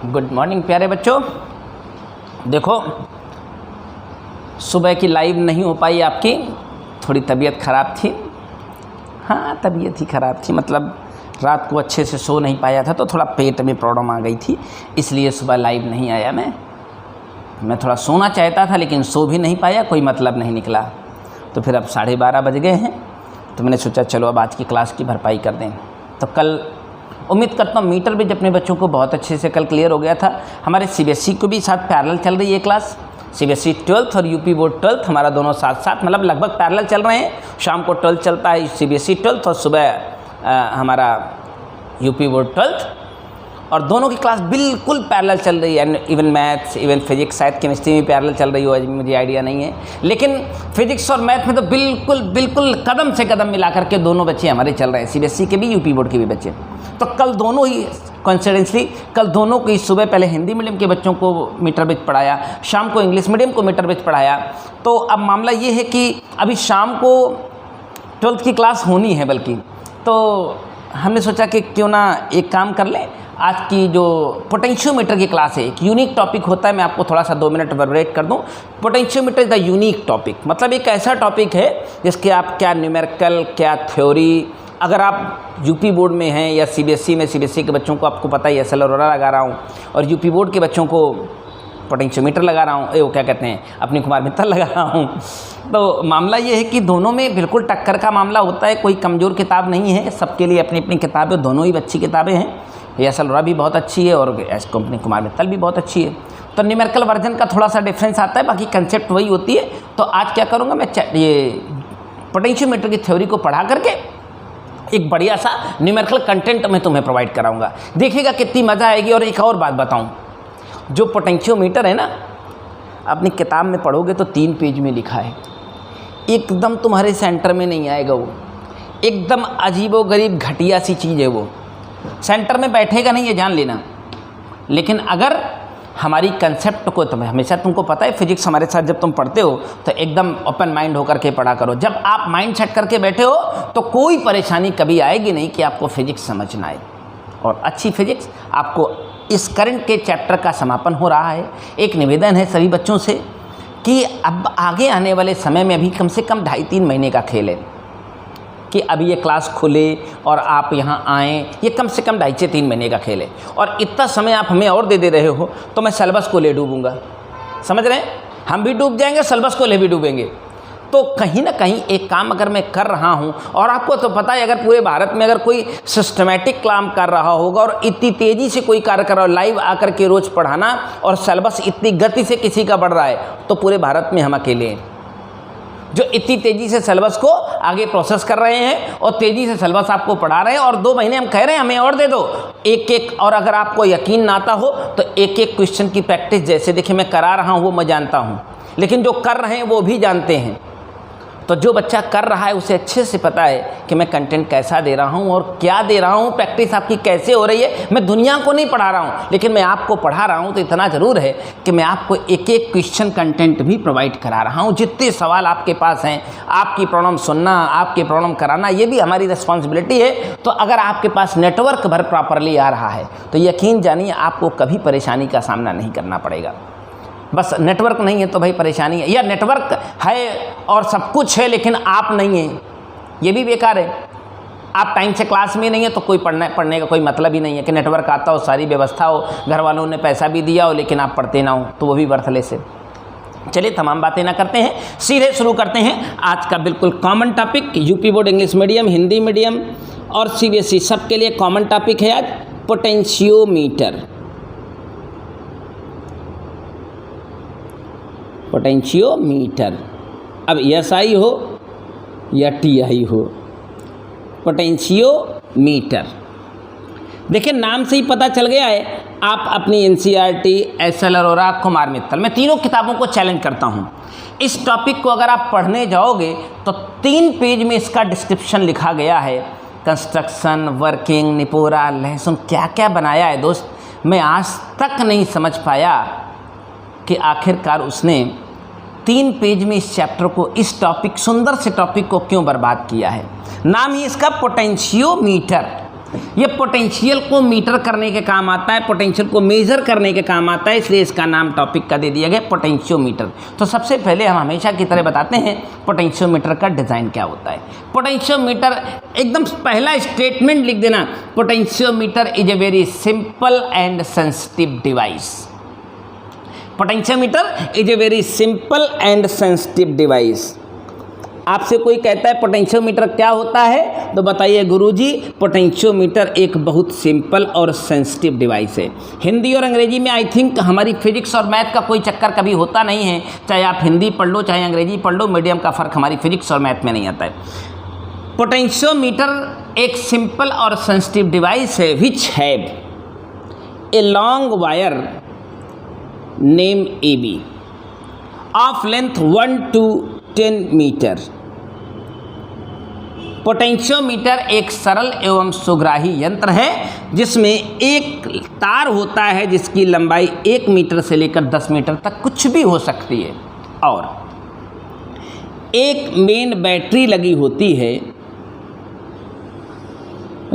Good morning प्यारे बच्चों। देखो, सुबह की लाइव नहीं हो पाई आपकी, थोड़ी तबीयत ख़राब थी। हाँ, तबीयत ही ख़राब थी, मतलब रात को अच्छे से सो नहीं पाया था तो थोड़ा पेट में प्रॉब्लम आ गई थी, इसलिए सुबह लाइव नहीं आया। मैं थोड़ा सोना चाहता था लेकिन सो भी नहीं पाया, कोई मतलब नहीं निकला। तो फिर अब 12:30 बज गए हैं, तो मैंने सोचा चलो अब आज की क्लास की भरपाई कर दें। तो कल उम्मीद करता हूँ मीटर भी अपने बच्चों को बहुत अच्छे से कल क्लियर हो गया था। हमारे सीबीएसई को भी साथ पैरेलल चल रही है क्लास, सीबीएसई 12th और यूपी बोर्ड 12th हमारा दोनों साथ साथ, मतलब लगभग पैरेलल चल रहे हैं। शाम को 12th चलता है सीबीएसई 12th और सुबह हमारा यूपी बोर्ड 12th, और दोनों की क्लास बिल्कुल पैरेलल चल रही है। इवन मैथ्स, इवन फिजिक्स, शायद केमिस्ट्री में पैरेलल चल रही हो, मुझे आइडिया नहीं है, लेकिन फिजिक्स और मैथ में तो बिल्कुल कदम से कदम मिला करके दोनों बच्चे हमारे चल रहे हैं, सीबीएसई के भी यूपी बोर्ड के भी बच्चे। तो कल दोनों ही कॉन्सिडेंसली कल दोनों को सुबह पहले हिंदी मीडियम के बच्चों को मीटर बेच पढ़ाया, शाम को इंग्लिश मीडियम को मीटर बेच पढ़ाया। तो अब मामला ये है कि अभी शाम को 12th की क्लास होनी है, बल्कि तो हमने सोचा कि क्यों ना एक काम कर लें, आज की जो पोटेंशियोमीटर की क्लास है, एक यूनिक टॉपिक होता है। मैं आपको थोड़ा सा 2 मिनट वर्बरेट कर दूं। Potentiometer is the unique topic, मतलब एक ऐसा टॉपिक है जिसके आप क्या न्यूमेरिकल, क्या थ्योरी, अगर आप यूपी बोर्ड में हैं या सीबीएसई में, सीबीएसई के बच्चों को आपको पता ही है एसएल अरोरा लगा रहा हूँ, और यूपी बोर्ड के बच्चों को पोटेंशियोमीटर लगा रहा हूँ, वो क्या कहते हैं, अपनी कुमार मित्तल लगा रहा हूँ। तो मामला ये है कि दोनों में बिल्कुल टक्कर का मामला होता है, कोई कमज़ोर किताब नहीं है, सबके लिए अपनी अपनी किताबें, दोनों ही अच्छी किताबें हैं। एसएल अरोरा भी बहुत अच्छी है और कंपनी कुमार मित्तल भी बहुत अच्छी है। तो न्यूमेरिकल वर्जन का थोड़ा सा डिफरेंस आता है, बाकी कंसेप्ट वही होती है। तो आज क्या करूँगा, मैं ये पोटेंशियोमीटर की थ्योरी को पढ़ा करके एक बढ़िया सा न्यूमेरिकल कंटेंट मैं तुम्हें प्रोवाइड कराऊंगा, देखिएगा कितनी मज़ा आएगी। और एक और बात बताऊं, जो पोटेंशियोमीटर है ना, अपनी किताब में पढ़ोगे तो 3 पेज में लिखा है, एकदम तुम्हारे सेंटर में नहीं आएगा, वो एकदम अजीबोगरीब घटिया सी चीज़ है, वो सेंटर में बैठेगा नहीं, ये जान लेना। लेकिन अगर हमारी कंसेप्ट को, तुम्हें हमेशा तुमको पता है फिजिक्स हमारे साथ जब तुम पढ़ते हो तो एकदम ओपन माइंड होकर के पढ़ा करो। जब आप माइंड सेट करके बैठे हो तो कोई परेशानी कभी आएगी नहीं कि आपको फिजिक्स समझ ना आए। और अच्छी फिजिक्स आपको, इस करंट के चैप्टर का समापन हो रहा है, एक निवेदन है सभी बच्चों से कि अब आगे आने वाले समय में अभी कम से कम 2.5-3 महीने का खेल है कि अभी ये क्लास खुले और आप यहाँ आएँ, ये कम से कम 2.5 से 3 महीने का खेल है। और इतना समय आप हमें और दे रहे हो तो मैं सिलेबस को ले डूबूँगा, समझ रहे हैं, हम भी डूब जाएंगे, सिलेबस को ले भी डूबेंगे। तो कहीं ना कहीं एक काम अगर मैं कर रहा हूँ, और आपको तो पता है अगर पूरे भारत में अगर कोई सिस्टमेटिक काम कर रहा होगा और इतनी तेज़ी से कोई कार्य कर रहा हो, लाइव आकर के रोज़ पढ़ाना, और सिलेबस इतनी गति से किसी का बढ़ रहा है, तो पूरे भारत में हम अकेले हैं जो इतनी तेज़ी से सिलेबस को आगे प्रोसेस कर रहे हैं और तेज़ी से सिलेबस आपको पढ़ा रहे हैं। और 2 महीने हम कह रहे हैं हमें और दे दो, एक और अगर आपको यकीन ना आता हो तो एक क्वेश्चन की प्रैक्टिस, जैसे देखिए मैं करा रहा हूँ वो मैं जानता हूँ, लेकिन जो कर रहे हैं वो भी जानते हैं। तो जो बच्चा कर रहा है उसे अच्छे से पता है कि मैं कंटेंट कैसा दे रहा हूँ और क्या दे रहा हूँ, प्रैक्टिस आपकी कैसे हो रही है। मैं दुनिया को नहीं पढ़ा रहा हूँ, लेकिन मैं आपको पढ़ा रहा हूँ तो इतना ज़रूर है कि मैं आपको एक क्वेश्चन कंटेंट भी प्रोवाइड करा रहा हूँ। जितने सवाल आपके पास हैं, आपकी प्रॉब्लम सुनना, आपकी प्रॉब्लम कराना, ये भी हमारी रिस्पॉन्सिबिलिटी है। तो अगर आपके पास नेटवर्क भर प्रॉपरली आ रहा है तो यकीन जानिए आपको कभी परेशानी का सामना नहीं करना पड़ेगा। बस नेटवर्क नहीं है तो भाई परेशानी है, या नेटवर्क है और सब कुछ है लेकिन आप नहीं हैं, ये भी बेकार है। आप टाइम से क्लास में नहीं है तो कोई पढ़ने का कोई मतलब ही नहीं है कि नेटवर्क आता हो, सारी व्यवस्था हो, घर वालों ने पैसा भी दिया हो, लेकिन आप पढ़ते ना हो तो वो भी वर्थलेस है। चलिए तमाम बातें ना करते हैं, सीधे शुरू करते हैं आज का बिल्कुल common topic. UP board English medium, Hindi medium और सीबीएसई सबके लिए कॉमन टॉपिक है आज पोटेंशियोमीटर। पोटेंशियोमीटर, अब एसआई हो या टीआई हो, पोटेंशियोमीटर। देखिए नाम से ही पता चल गया है, आप अपनी एनसीईआरटी, एसएल अरोरा, कुमार मित्तल, मैं तीनों किताबों को चैलेंज करता हूँ। इस टॉपिक को अगर आप पढ़ने जाओगे तो 3 पेज में इसका डिस्क्रिप्शन लिखा गया है, कंस्ट्रक्शन, वर्किंग, निपोरा, लहसुन, क्या क्या बनाया है दोस्त। मैं आज तक नहीं समझ पाया कि आखिरकार उसने 3 पेज में इस चैप्टर को, इस टॉपिक, सुंदर से टॉपिक को क्यों बर्बाद किया है। नाम ही इसका पोटेंशियोमीटर। ये पोटेंशियल को मीटर करने के काम आता है, पोटेंशियल को मेज़र करने के काम आता है, इसलिए इसका नाम टॉपिक का दे दिया गया पोटेंशियोमीटर। तो सबसे पहले हम हमेशा की तरह बताते हैं पोटेंशियोमीटर का डिज़ाइन क्या होता है। पोटेंशियोमीटर एकदम पहला स्टेटमेंट लिख देना, potentiometer is a very simple and sensitive device. Potentiometer is a very simple and sensitive device. आपसे कोई कहता है पोटेंशियोमीटर क्या होता है, तो बताइए गुरुजी पोटेंशियोमीटर एक बहुत सिंपल और सेंसिटिव डिवाइस है। हिंदी और अंग्रेजी में आई थिंक हमारी फिजिक्स और मैथ का कोई चक्कर कभी होता नहीं है, चाहे आप हिंदी पढ़ लो चाहे अंग्रेजी पढ़ लो, मीडियम का फ़र्क हमारी फिजिक्स और मैथ में नहीं आता है। पोटेंशियोमीटर एक सिंपल और सेंसिटिव डिवाइस है which have a long wire name AB of length 1 to 10 meter. Potentiometer एक सरल एवं सुग्राही यंत्र है जिसमें एक तार होता है जिसकी लंबाई 1 मीटर से लेकर 10 मीटर तक कुछ भी हो सकती है, और एक मेन बैटरी लगी होती है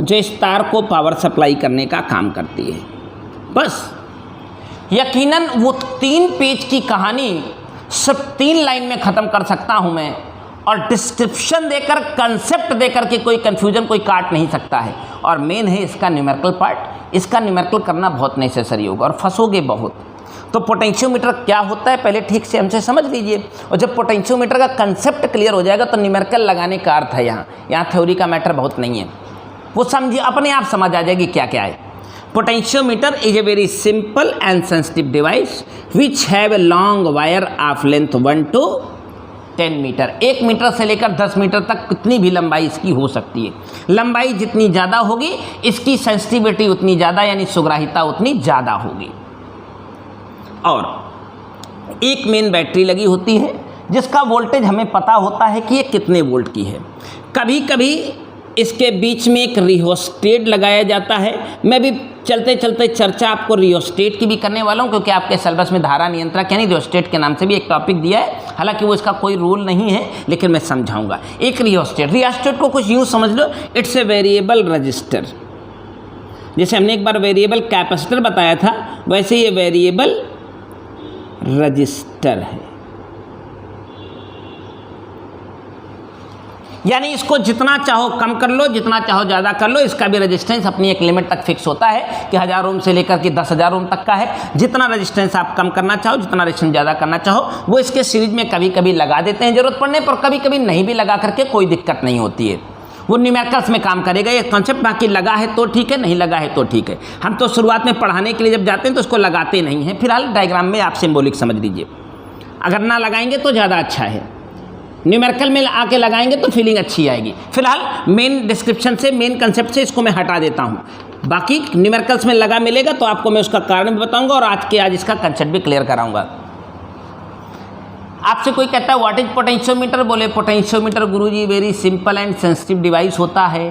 जो इस तार को पावर सप्लाई करने का काम करती है। बस यकीनन वो 3 पेज की कहानी सिर्फ 3 लाइन में ख़त्म कर सकता हूँ मैं, और डिस्क्रिप्शन देकर कंसेप्ट देकर के कोई कन्फ्यूजन कोई काट नहीं सकता है। और मेन है इसका न्यूमेरिकल पार्ट, इसका न्यूमेरिकल करना बहुत नेसेसरी होगा और फंसोगे बहुत। तो पोटेंशियोमीटर क्या होता है पहले ठीक से हमसे समझ लीजिए, और जब पोटेंशियोमीटर का कंसेप्ट क्लियर हो जाएगा तो न्यूमेरिकल लगाने का अर्थ है यहाँ थ्योरी का मैटर बहुत नहीं है, वो समझिए अपने आप समझ आ जाएगी क्या क्या है। Potentiometer is a very simple and sensitive device which have a long wire of length 1 to 10 meter. 1 meter से लेकर 10 मीटर तक कितनी भी लंबाई इसकी हो सकती है। लंबाई जितनी ज़्यादा होगी इसकी सेंसिटिविटी उतनी ज़्यादा, यानी सुग्राहिता उतनी ज़्यादा होगी। और एक मेन बैटरी लगी होती है जिसका वोल्टेज हमें पता होता है कि ये कितने वोल्ट की है। कभी कभी इसके बीच में एक रियोस्टेट लगाया जाता है। मैं भी चलते चलते चर्चा आपको रियोस्टेट की भी करने वाला हूँ, क्योंकि आपके सिलेबस में धारा नियंत्रक यानी रियोस्टेट के नाम से भी एक टॉपिक दिया है, हालांकि वो इसका कोई रूल नहीं है, लेकिन मैं समझाऊंगा। एक रियोस्टेट को कुछ यूँ समझ लो, इट्स ए वेरिएबल रजिस्टर। जैसे हमने एक बार वेरिएबल कैपेसिटर बताया था, वैसे ये वेरिएबल रजिस्टर है, यानी इसको जितना चाहो कम कर लो, जितना चाहो ज़्यादा कर लो। इसका भी रेजिस्टेंस अपनी एक लिमिट तक फिक्स होता है कि 1000 ओम से लेकर के 10,000 ओम तक का है। जितना रेजिस्टेंस आप कम करना चाहो, जितना रेजिस्टेंस ज़्यादा करना चाहो, वो इसके सीरीज में कभी कभी लगा देते हैं ज़रूरत पड़ने पर, कभी कभी नहीं भी लगा करके कोई दिक्कत नहीं होती है। वो न्यूमेरिकल्स में काम करेगा ये कॉन्सेप्ट, बाकी लगा है तो ठीक है, नहीं लगा है तो ठीक है। हम तो शुरुआत में पढ़ाने के लिए जब जाते हैं तो उसको लगाते नहीं हैं। फिलहाल डायग्राम में आप सिंबॉलिक समझ लीजिए, अगर ना लगाएंगे तो ज़्यादा अच्छा है, न्यूमेरिकल में आके लगाएंगे तो फीलिंग अच्छी आएगी। फिलहाल मेन डिस्क्रिप्शन से, मेन कंसेप्ट से इसको मैं हटा देता हूँ, बाकी न्यूमेरिकल्स में लगा मिलेगा तो आपको मैं उसका कारण भी बताऊंगा और आज इसका कंसेप्ट भी क्लियर कराऊंगा। आपसे कोई कहता है व्हाट इज पोटेंशियोमीटर, बोले potentiometer Guruji very simple and sensitive device होता है।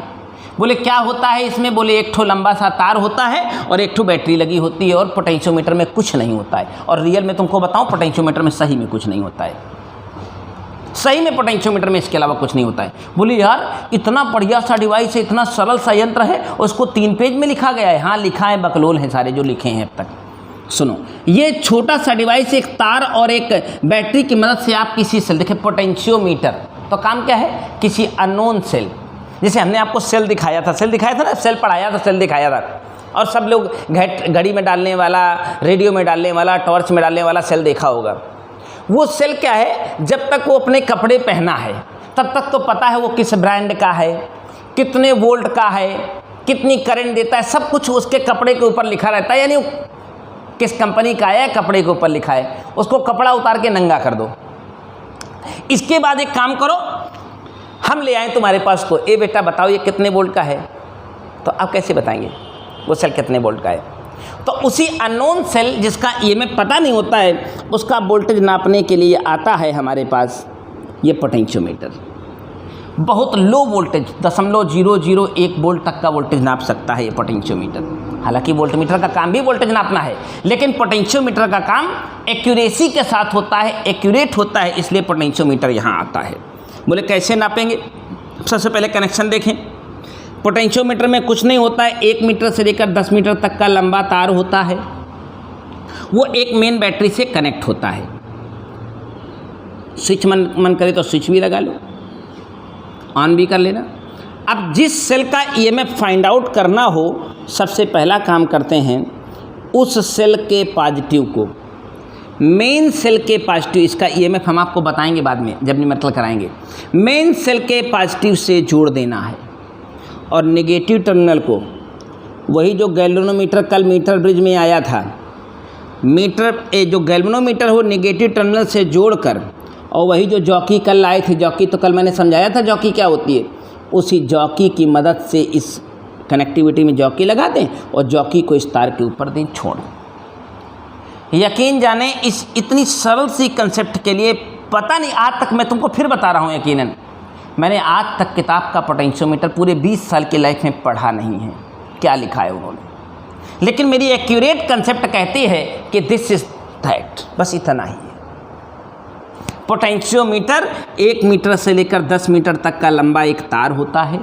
बोले क्या होता है इसमें, बोले एक ठो लंबा सा तार होता है और एक ठो बैटरी लगी होती है, और पोटेंशियोमीटर में कुछ नहीं होता है। और रियल में तुमको बताऊँ, पोटेंशियोमीटर में सही में कुछ नहीं होता है, सही में पोटेंशियोमीटर में इसके अलावा कुछ नहीं होता है। बोले यार इतना बढ़िया सा डिवाइस है, इतना सरल सा यंत्र है, उसको 3 पेज में लिखा गया है। हाँ लिखा है, बकलोल हैं सारे जो लिखे हैं अब तक। सुनो, ये छोटा सा डिवाइस एक तार और एक बैटरी की मदद से आप किसी सेल, देखिए पोटेंशियोमीटर तो काम क्या है, किसी अननोन सेल, जैसे हमने आपको सेल दिखाया था ना, सेल पढ़ाया था, सेल दिखाया था, और सब लोग घड़ी में डालने वाला, रेडियो में डालने वाला, टॉर्च में डालने वाला सेल देखा होगा। वो सेल क्या है, जब तक वो अपने कपड़े पहना है तब तक तो पता है वो किस ब्रांड का है, कितने वोल्ट का है, कितनी करंट देता है, सब कुछ उसके कपड़े के ऊपर लिखा रहता है, यानी किस कंपनी का है कपड़े के ऊपर लिखा है। उसको कपड़ा उतार के नंगा कर दो। इसके बाद एक काम करो, हम ले आए तुम्हारे पास को, ए बेटा बताओ ये कितने वोल्ट का है, तो आप कैसे बताएंगे वो सेल कितने वोल्ट का है। तो उसी अननोन सेल जिसका ईएमएफ पता नहीं होता है, उसका वोल्टेज नापने के लिए आता है हमारे पास ये पोटेंशियोमीटर। बहुत लो वोल्टेज 0.001 वोल्ट तक का वोल्टेज नाप सकता है ये पोटेंशियोमीटर। हालांकि वोल्टमीटर का काम भी वोल्टेज नापना है, लेकिन पोटेंशियोमीटर का काम एक्यूरेसी के साथ होता है, एक्यूरेट होता है, इसलिए पोटेंशियोमीटर यहाँ आता है। बोले कैसे नापेंगे, सबसे पहले कनेक्शन देखें। पोटेंशियोमीटर में कुछ नहीं होता है, 1 मीटर से लेकर 10 मीटर तक का लंबा तार होता है, वो एक मेन बैटरी से कनेक्ट होता है। स्विच मन करे तो स्विच भी लगा लो, ऑन भी कर लेना। अब जिस सेल का ईएमएफ फाइंड आउट करना हो, सबसे पहला काम करते हैं उस सेल के पॉजिटिव को मेन सेल के पॉजिटिव, इसका ईएमएफ हम आपको बताएंगे बाद में जब न्यूमेरिकल कराएंगे, मेन सेल के पॉजिटिव से जोड़ देना है और नेगेटिव टर्मिनल को, वही जो गैल्वेनोमीटर कल मीटर ब्रिज में आया था, जो गैल्वेनोमीटर हो नेगेटिव टर्मिनल से जोड़कर, और वही जो जॉकी कल लाए थे, जॉकी तो कल मैंने समझाया था जॉकी क्या होती है, उसी जॉकी की मदद से इस कनेक्टिविटी में जॉकी लगा दें और जॉकी को इस तार के ऊपर दें, छोड़ दें। यकीन जाने इस इतनी सरल सी कंसेप्ट के लिए पता नहीं आज तक, मैं तुमको फिर बता रहा हूँ, यकीनन मैंने आज तक किताब का पोटेंशियोमीटर पूरे 20 साल की लाइफ में पढ़ा नहीं है, क्या लिखा है उन्होंने, लेकिन मेरी एक्यूरेट कंसेप्ट कहती है कि दिस इज दैट, बस इतना ही है। पोटेंशियोमीटर 1 मीटर से लेकर 10 मीटर तक का लंबा एक तार होता है,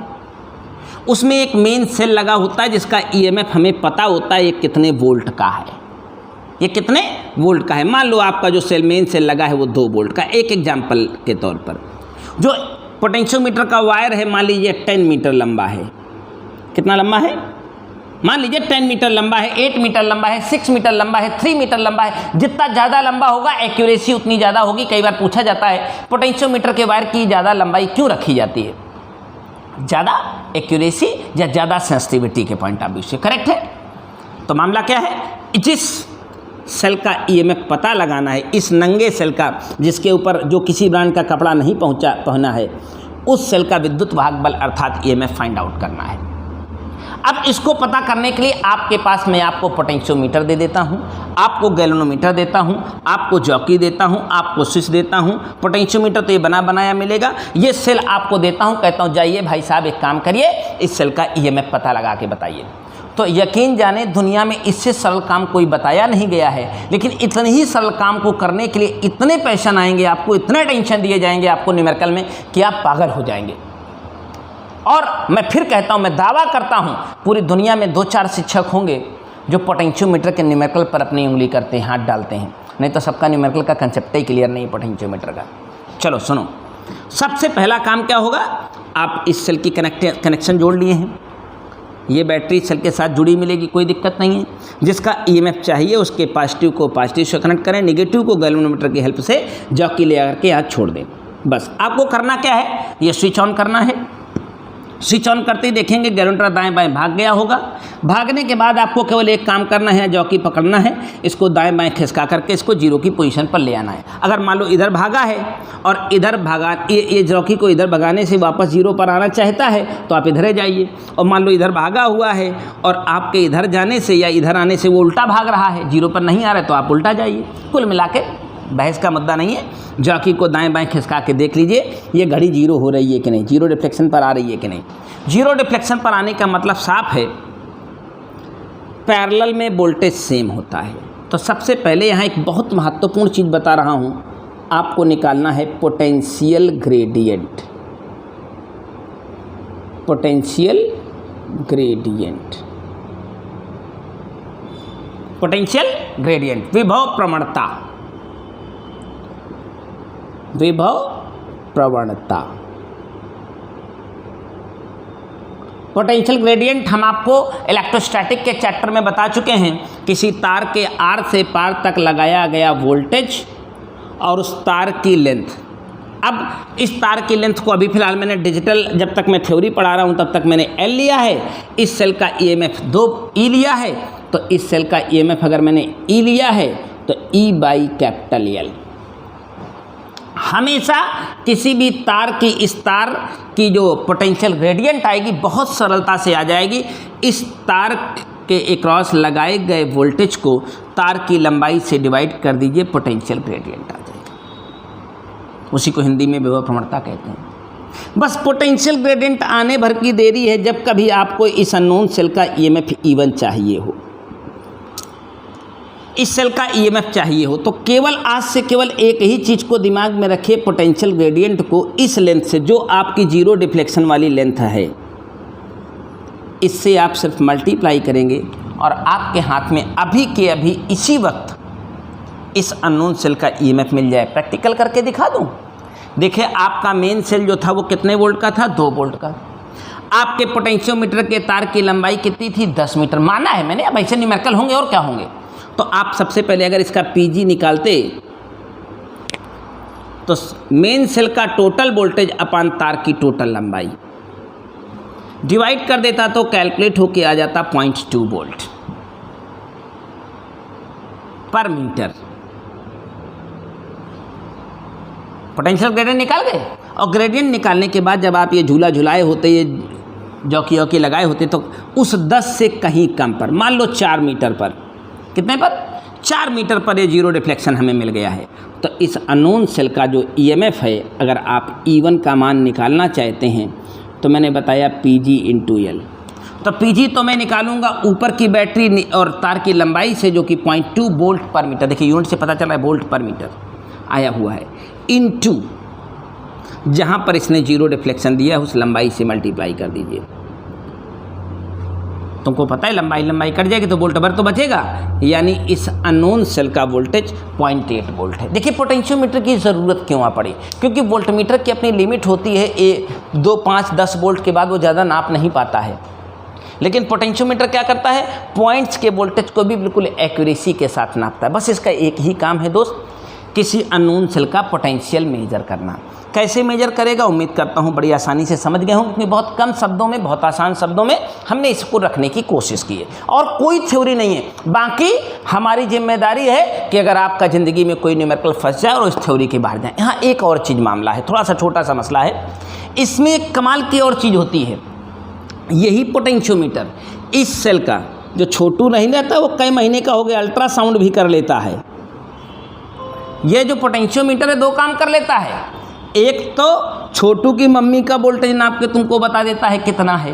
उसमें एक मेन सेल लगा होता है जिसका ईएमएफ हमें पता होता है ये कितने वोल्ट का है, ये कितने वोल्ट का है। मान लो आपका जो सेल मेन सेल लगा है वो 2 वोल्ट का, एक एग्जाम्पल के तौर पर जो पोटेंशियोमीटर का वायर है मान लीजिए 10 मीटर लंबा है, कितना लंबा है, मान लीजिए 10 मीटर लंबा है, 8 मीटर लंबा है, 6 मीटर लंबा है, 3 मीटर लंबा है। जितना ज़्यादा लंबा होगा एक्यूरेसी उतनी ज़्यादा होगी। कई बार पूछा जाता है पोटेंशियोमीटर के वायर की ज़्यादा लंबाई क्यों रखी जाती है, ज़्यादा एक्यूरेसी या ज़्यादा सेंसिटिविटी के पॉइंट ऑफ व्यू से, करेक्ट है। तो मामला क्या है, जिस सेल का ईएमएफ पता लगाना है, इस नंगे सेल का जिसके ऊपर जो किसी ब्रांड का कपड़ा नहीं पहना है, उस सेल का विद्युत वाहक बल अर्थात ईएमएफ फाइंड आउट करना है। अब इसको पता करने के लिए आपके पास मैं आपको पोटेंशियोमीटर दे देता हूं, आपको गैल्वेनोमीटर देता हूं, आपको जॉकी देता हूं, आपको स्विच देता हूं। पोटेंशियोमीटर तो ये बना बनाया मिलेगा, ये सेल आपको देता हूं, कहता हूं जाइए भाई साहब एक काम करिए, इस सेल का ईएमएफ पता लगा के बताइए। तो यकीन जाने दुनिया में इससे सरल काम कोई बताया नहीं गया है, लेकिन इतने ही सरल काम को करने के लिए इतने पैशन आएंगे आपको, इतने टेंशन दिए जाएंगे आपको न्यूमेरिकल में कि आप पागल हो जाएंगे। और मैं फिर कहता हूं, मैं दावा करता हूं पूरी दुनिया में 2-4 शिक्षक होंगे जो पोटेंशियोमीटर के न्यूमेरिकल पर अपनी उंगली करते हैं, हाथ डालते हैं, नहीं तो सबका न्यूमेरिकल का कंसेप्ट ही क्लियर नहीं है पोटेंशियोमीटर का। चलो सुनो, सबसे पहला काम क्या होगा, आप इस सेल की कनेक्शन जोड़ लिए हैं, ये बैटरी सेल के साथ जुड़ी मिलेगी, कोई दिक्कत नहीं है। जिसका ईएमएफ चाहिए उसके पॉजिटिव को पॉजिटिव से कनेक्ट करें, नेगेटिव को गैल्वेनोमीटर की हेल्प से जॉकी ले आकर के यहाँ छोड़ दें। बस आपको करना क्या है, ये स्विच ऑन करना है। स्विच ऑन करते ही देखेंगे गैल्वेनोमीटर दाएं बाएं भाग गया होगा। भागने के बाद आपको केवल एक काम करना है, जॉकी पकड़ना है, इसको दाएं बाएं खिसका करके इसको जीरो की पोजीशन पर ले आना है। अगर मान लो इधर भागा है और इधर भागा, ये जॉकी को इधर भगाने से वापस जीरो पर आना चाहता है तो आप इधर जाइए, और मान लो इधर भागा हुआ है और आपके इधर जाने से या इधर आने से वो उल्टा भाग रहा है, जीरो पर नहीं आ रहा है तो आप उल्टा जाइए। कुल मिला के बहस का मुद्दा नहीं है, जॉकी को दाएं बाएं खिसका के देख लीजिए ये घड़ी जीरो हो रही है कि नहीं, जीरो डिफ्लेक्शन पर आ रही है कि नहीं। जीरो डिफ्लेक्शन पर आने का मतलब साफ है, पैरेलल में वोल्टेज सेम होता है। तो सबसे पहले यहाँ एक बहुत महत्वपूर्ण चीज़ बता रहा हूँ, आपको निकालना है potential gradient. Potential gradient, potential gradient, विभव प्रवणता, विभव प्रवणता। पोटेंशियल ग्रेडियंट हम आपको इलेक्ट्रोस्टैटिक के चैप्टर में बता चुके हैं, किसी तार के आर से पार तक लगाया गया वोल्टेज और उस तार की लेंथ। अब इस तार की लेंथ को अभी फ़िलहाल मैंने डिजिटल, जब तक मैं थ्योरी पढ़ा रहा हूँ तब तक मैंने एल लिया है, इस सेल का ईएमएफ 2 ई लिया है, तो इस सेल का ईएमएफ अगर मैंने ई लिया है तो ई बाई कैपिटल एल। हमेशा किसी भी तार की, इस तार की जो पोटेंशियल ग्रेडियंट आएगी बहुत सरलता से आ जाएगी। इस तार के अक्रॉस लगाए गए वोल्टेज को तार की लंबाई से डिवाइड कर दीजिए, पोटेंशियल ग्रेडियंट आ जाएगा। उसी को हिंदी में विभव प्रवणता कहते हैं। बस पोटेंशियल ग्रेडियंट आने भर की देरी है, जब कभी आपको इस अननोन सेल का ईएमएफ E1 चाहिए हो, इस सेल का ईएमएफ चाहिए हो, तो केवल आज से केवल एक ही चीज़ को दिमाग में रखिए, पोटेंशियल ग्रेडियंट को इस लेंथ से, जो आपकी जीरो डिफ्लेक्शन वाली लेंथ है, इससे आप सिर्फ मल्टीप्लाई करेंगे और आपके हाथ में अभी के अभी इसी वक्त इस अननोन सेल का ईएमएफ मिल जाए। प्रैक्टिकल करके दिखा दूं। देखिए आपका मेन सेल जो था वो कितने वोल्ट का था, 2 वोल्ट का। आपके पोटेंशियोमीटर के तार की लंबाई कितनी थी, 10 मीटर माना है मैंने। अब ऐसे न्यूमेरिकल होंगे और क्या होंगे। तो आप सबसे पहले अगर इसका पीजी निकालते तो मेन सेल का टोटल वोल्टेज अपान तार की टोटल लंबाई डिवाइड कर देता तो कैलकुलेट होके आ जाता 0.2 वोल्ट पर मीटर। पोटेंशियल ग्रेडियंट निकाल गए। और ग्रेडियंट निकालने के बाद जब आप ये झूला झुलाए होते, ये जौकी लगाए होते, तो उस 10 से कहीं कम पर, मान लो 4 मीटर पर, कितने पर, 4 मीटर पर ये जीरो डिफ्लेक्शन हमें मिल गया है। तो इस अननोन सेल का जो ईएमएफ है, अगर आप E1 का मान निकालना चाहते हैं तो मैंने बताया PG × L। तो PG तो मैं निकालूंगा ऊपर की बैटरी और तार की लंबाई से, जो कि 0.2 वोल्ट पर मीटर, देखिए यूनिट से पता चला है वोल्ट पर मीटर आया हुआ है, इनटू जहाँ पर इसने जीरो डिफ्लेक्शन दिया है उस लंबाई से मल्टीप्लाई कर दीजिए। तुमको पता है लंबाई कट जाएगी तो वोल्ट भर तो बचेगा, यानी इस अननोन सेल का वोल्टेज 0.8 वोल्ट है। देखिए पोटेंशियोमीटर की ज़रूरत क्यों आ पड़ी, क्योंकि वोल्टमीटर की अपनी लिमिट होती है 2, 5, 10 वोल्ट के बाद वो ज़्यादा नाप नहीं पाता है। लेकिन पोटेंशियोमीटर क्या करता है, पॉइंट्स के वोल्टेज को भी बिल्कुल एक्यूरेसी के साथ नापता है। बस इसका एक ही काम है दोस्त, किसी अननोन सेल का पोटेंशियल मेजर करना। कैसे मेजर करेगा, उम्मीद करता हूँ बड़ी आसानी से समझ गए हों, क्योंकि बहुत कम शब्दों में, बहुत आसान शब्दों में हमने इसको रखने की कोशिश की है और कोई थ्योरी नहीं है। बाकी हमारी जिम्मेदारी है कि अगर आपका ज़िंदगी में कोई न्यूमेरिकल फंस जाए और इस थ्योरी के बाहर जाए। यहाँ एक और चीज़ मामला है, थोड़ा सा छोटा सा मसला है, इसमें एक कमाल की और चीज़ होती है। यही पोटेंशियोमीटर इस सेल का जो छोटू नहीं रहता, वो कई महीने का हो गया, अल्ट्रासाउंड भी कर लेता है। ये जो पोटेंशियोमीटर है 2 काम कर लेता है। एक तो छोटू की मम्मी का वोल्टेज नाप के तुमको बता देता है कितना है,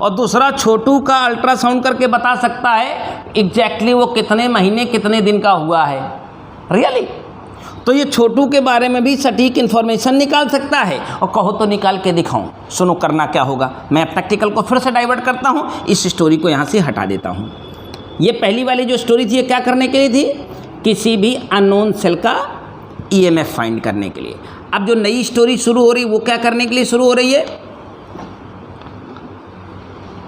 और दूसरा छोटू का अल्ट्रासाउंड करके बता सकता है एग्जैक्टली वो कितने महीने कितने दिन का हुआ है। रियली तो ये छोटू के बारे में भी सटीक इन्फॉर्मेशन निकाल सकता है। और कहो तो निकाल के दिखाऊं। सुनो करना क्या होगा, मैं प्रैक्टिकल को फिर से डाइवर्ट करता हूँ, इस स्टोरी को यहाँ से हटा देता हूँ। ये पहली वाली जो स्टोरी थी ये क्या करने के लिए थी, किसी भी अननोन सेल का ईएमएफ फाइंड करने के लिए। अब जो नई स्टोरी शुरू हो रही वो क्या करने के लिए शुरू हो रही है,